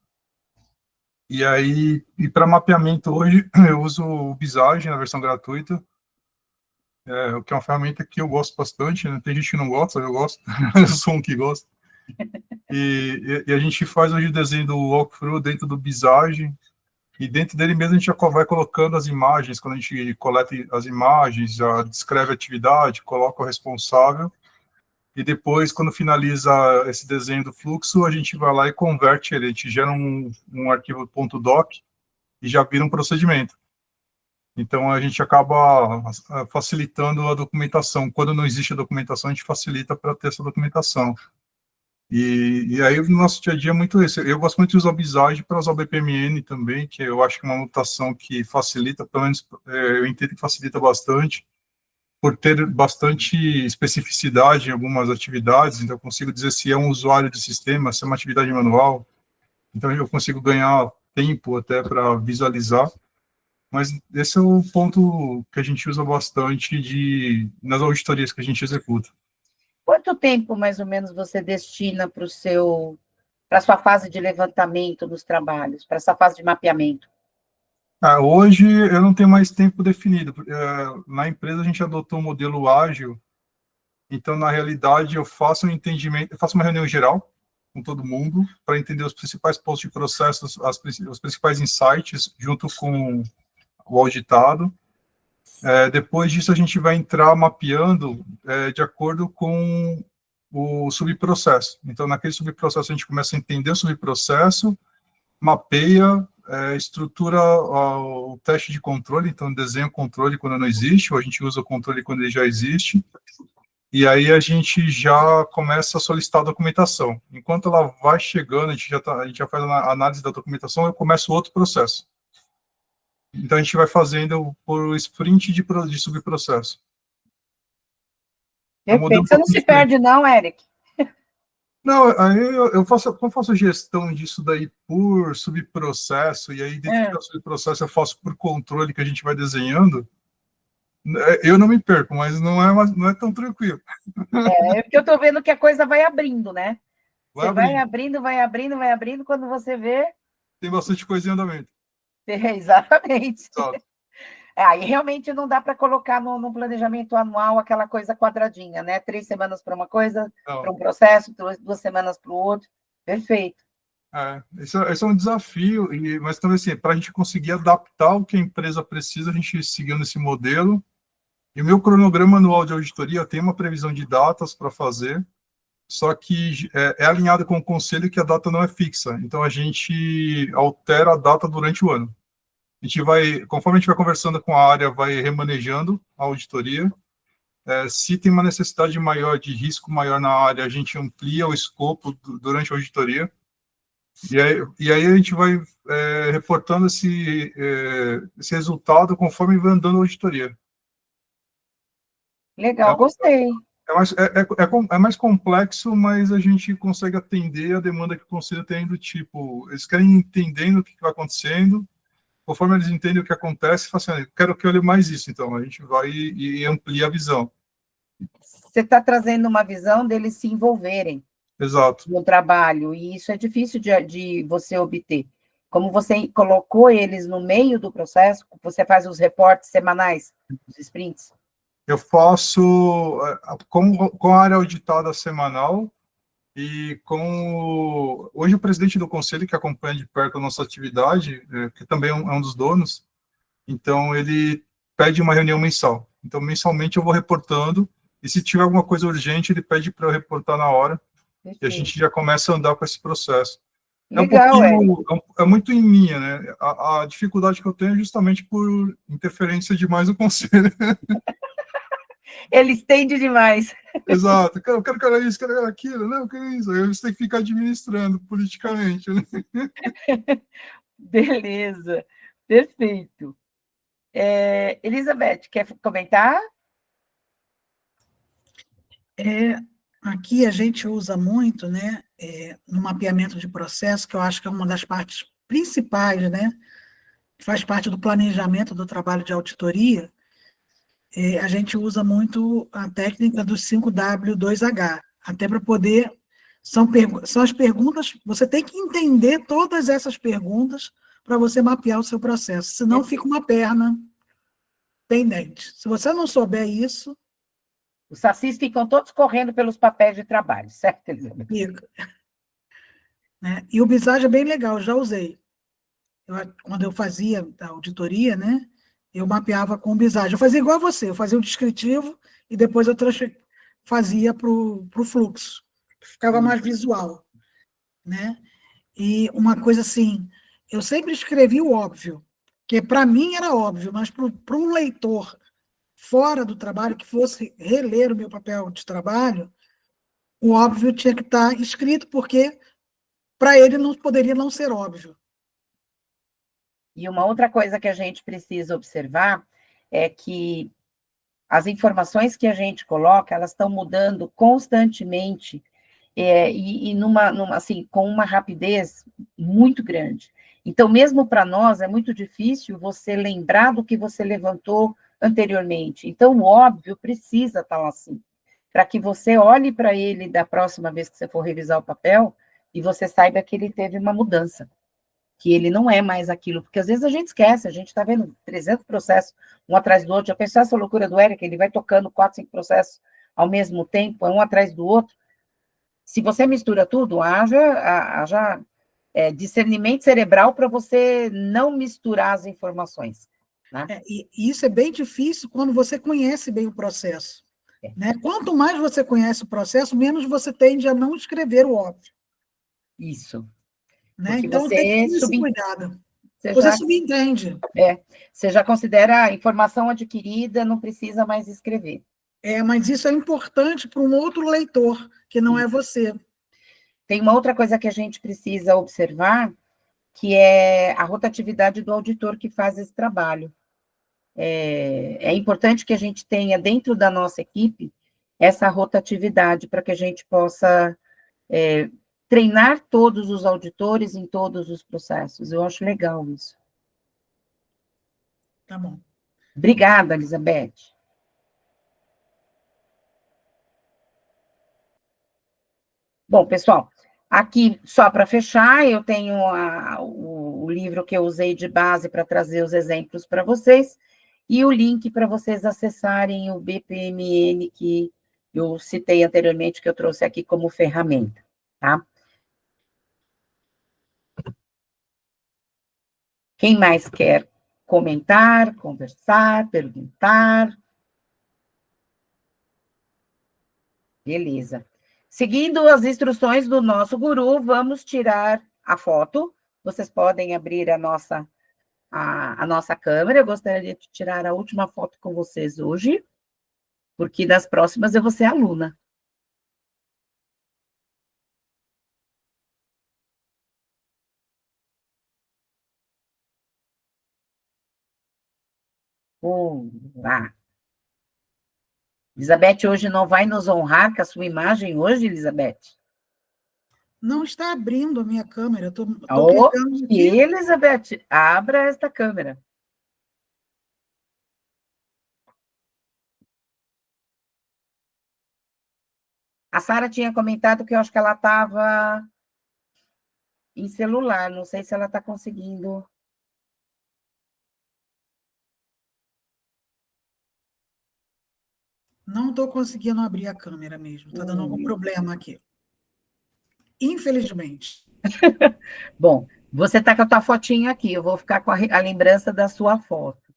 E aí, para mapeamento hoje, eu uso o Visage na versão gratuita, que é uma ferramenta que eu gosto bastante, né? Tem gente que não gosta, eu gosto, eu sou um que gosta. E a gente faz hoje o desenho do walkthrough dentro do Visage, e dentro dele mesmo a gente já vai colocando as imagens, quando a gente coleta as imagens, já descreve a atividade, coloca o responsável, e depois, quando finaliza esse desenho do fluxo, a gente vai lá e converte ele, a gente gera um arquivo .doc e já vira um procedimento. Então, a gente acaba facilitando a documentação. Quando não existe a documentação, a gente facilita para ter essa documentação. E aí, no nosso dia a dia é muito isso. Eu gosto muito de usar o Visage para usar o BPMN também, que eu acho que é uma notação que facilita, pelo menos eu entendo que facilita bastante, por ter bastante especificidade em algumas atividades, então eu consigo dizer se é um usuário de sistema, se é uma atividade manual, então eu consigo ganhar tempo até para visualizar, mas esse é o ponto que a gente usa bastante nas auditorias que a gente executa. Quanto tempo, mais ou menos, você destina para a sua fase de levantamento dos trabalhos, para essa fase de mapeamento? Hoje eu não tenho mais tempo definido. Na empresa a gente adotou um modelo ágil, então na realidade eu faço um entendimento, eu faço uma reunião geral com todo mundo para entender os principais pontos de processo, os principais insights junto com o auditado. Depois disso a gente vai entrar mapeando de acordo com o subprocesso. Então naquele subprocesso a gente começa a entender o subprocesso, mapeia, estrutura o teste de controle, então desenha o controle quando não existe, ou a gente usa o controle quando ele já existe, e aí a gente já começa a solicitar a documentação. Enquanto ela vai chegando, a gente já faz a análise da documentação, eu começo outro processo. Então a gente vai fazendo por sprint de subprocesso. Perfeito. Você não se perde não, Eric? Não, aí eu faço gestão disso daí por subprocesso, e aí dentro do subprocesso eu faço por controle que a gente vai desenhando. Eu não me perco, mas não é tão tranquilo. Porque eu estou vendo que a coisa vai abrindo, né? Vai abrindo, quando você vê... Tem bastante coisa em andamento. Exatamente. Exato. Aí realmente não dá para colocar no planejamento anual aquela coisa quadradinha, né? 3 semanas para uma coisa, para um processo, 2 semanas para o outro. Perfeito. Esse é um desafio, mas também assim, para a gente conseguir adaptar o que a empresa precisa, a gente seguiu nesse modelo. E o meu cronograma anual de auditoria tem uma previsão de datas para fazer, só que é alinhado com o conselho que a data não é fixa. Então, a gente altera a data durante o ano. A gente vai, conforme a gente vai conversando com a área, vai remanejando a auditoria. Se tem uma necessidade maior, de risco maior na área, a gente amplia o escopo durante a auditoria. E aí a gente vai reportando esse resultado conforme vai andando a auditoria. Legal, gostei. É mais complexo, mas a gente consegue atender a demanda que o conselho tem do tipo, eles querem entendendo o que vai acontecendo, conforme eles entendem o que acontece, falam assim, quero que olhe mais isso, então a gente vai e amplia a visão. Você está trazendo uma visão deles se envolverem. Exato. No trabalho, e isso é difícil de você obter. Como você colocou eles no meio do processo, você faz os reportes semanais, os sprints? Eu faço com a área auditada semanal e hoje o presidente do conselho, que acompanha de perto a nossa atividade, que também é um dos donos, então ele pede uma reunião mensal. Então, mensalmente eu vou reportando, e se tiver alguma coisa urgente, ele pede para eu reportar na hora. Perfeito. E a gente já começa a andar com esse processo. Legal, é muito em minha, né? A dificuldade que eu tenho é justamente por interferência demais no conselho. Ele estende demais. Exato. Eu quero que era isso, quero que era aquilo. Não, que isso. Aí você tem que ficar administrando politicamente, né? Beleza. Perfeito. Elizabeth, quer comentar? Aqui a gente usa muito, né, no mapeamento de processo, que eu acho que é uma das partes principais, né, que faz parte do planejamento do trabalho de auditoria, a gente usa muito a técnica do 5W2H, até para poder, são as perguntas, você tem que entender todas essas perguntas para você mapear o seu processo, senão fica uma perna pendente. Se você não souber isso... Os sacis ficam todos correndo pelos papéis de trabalho, certo, Elizabeth? Fica. Né? E o Visage é bem legal, já usei. Quando eu fazia a auditoria, né, eu mapeava com o Visage. Eu fazia igual a você, eu fazia o descritivo e depois eu fazia para o fluxo, ficava mais visual. Né? E uma coisa assim, eu sempre escrevi o óbvio, que para mim era óbvio, mas para um leitor fora do trabalho, que fosse reler o meu papel de trabalho, o óbvio tinha que estar escrito, porque para ele não poderia não ser óbvio. E uma outra coisa que a gente precisa observar é que as informações que a gente coloca, elas estão mudando constantemente e assim, com uma rapidez muito grande. Então, mesmo para nós, é muito difícil você lembrar do que você levantou anteriormente. Então, o óbvio precisa estar lá assim, para que você olhe para ele da próxima vez que você for revisar o papel e você saiba que ele teve uma mudança, que ele não é mais aquilo, porque às vezes a gente esquece, a gente está vendo 300 processos, um atrás do outro, já pensou essa loucura do Eric, ele vai tocando 4, 5 processos ao mesmo tempo, um atrás do outro. Se você mistura tudo, haja discernimento cerebral para você não misturar as informações. Né? E isso é bem difícil quando você conhece bem o processo. Né? Quanto mais você conhece o processo, menos você tende a não escrever o óbvio. Isso. Né? Então, tem que ter esse cuidado. Você subentende. Você já considera a informação adquirida, não precisa mais escrever. Mas isso é importante para um outro leitor, que não é você. Tem uma outra coisa que a gente precisa observar, que é a rotatividade do auditor que faz esse trabalho. É importante que a gente tenha dentro da nossa equipe essa rotatividade para que a gente possa treinar todos os auditores em todos os processos. Eu acho legal isso. Tá bom. Obrigada, Elizabeth. Bom, pessoal, aqui, só para fechar, eu tenho o livro que eu usei de base para trazer os exemplos para vocês, e o link para vocês acessarem o BPMN que eu citei anteriormente, que eu trouxe aqui como ferramenta, tá? Quem mais quer comentar, conversar, perguntar? Beleza. Seguindo as instruções do nosso guru, vamos tirar a foto. Vocês podem abrir a nossa câmera. Eu gostaria de tirar a última foto com vocês hoje, porque das próximas eu vou ser aluna. Lá. Elizabeth hoje não vai nos honrar com a sua imagem hoje, Elizabeth? Não está abrindo a minha câmera. Estou Ok, clicando aqui. Elizabeth, abra esta câmera. A Sara tinha comentado que eu acho que ela estava em celular, não sei se ela está conseguindo. Não estou conseguindo abrir a câmera mesmo. Está dando algum problema aqui. Infelizmente. Bom, você está com a tua fotinha aqui, eu vou ficar com a lembrança da sua foto.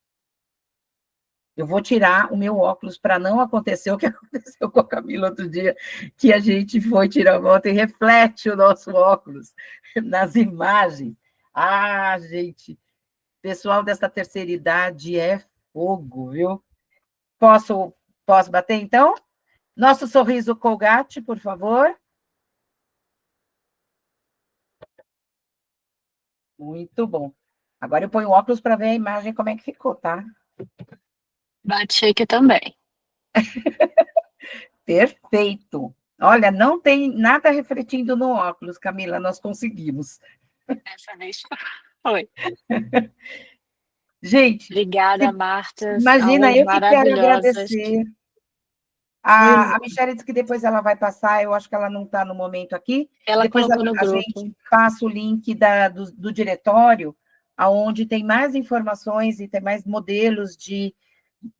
Eu vou tirar o meu óculos para não acontecer o que aconteceu com a Camila outro dia, que a gente foi tirar a foto e reflete o nosso óculos nas imagens. Ah, gente, pessoal dessa terceira idade é fogo, viu? Posso bater, então? Nosso sorriso Colgate, por favor. Muito bom. Agora eu ponho o óculos para ver a imagem, como é que ficou, tá? Bate aqui também. Perfeito. Olha, não tem nada refletindo no óculos, Camila, nós conseguimos. Dessa vez foi. Gente, Obrigada, Marta. imagina, Aulas eu que quero maravilhosas. agradecer. A Michelle disse que depois ela vai passar, eu acho que ela não está no momento aqui. Ela Depois colocou no a grupo. gente passa o link do diretório, onde tem mais informações e tem mais modelos de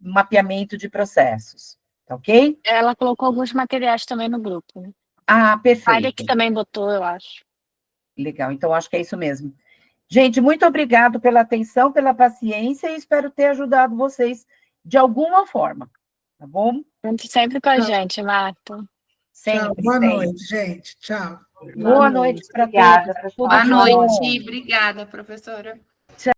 mapeamento de processos, tá ok? Ela colocou alguns materiais também no grupo. Né? Ah, perfeito. A que também botou, eu acho. Legal, então acho que é isso mesmo. Gente, muito obrigado pela atenção, pela paciência e espero ter ajudado vocês de alguma forma, tá bom? Conte sempre com a gente, Marta. Sempre. Tchau, boa sempre. noite, gente. Tchau. Boa noite para todos. Boa noite, obrigada, professora.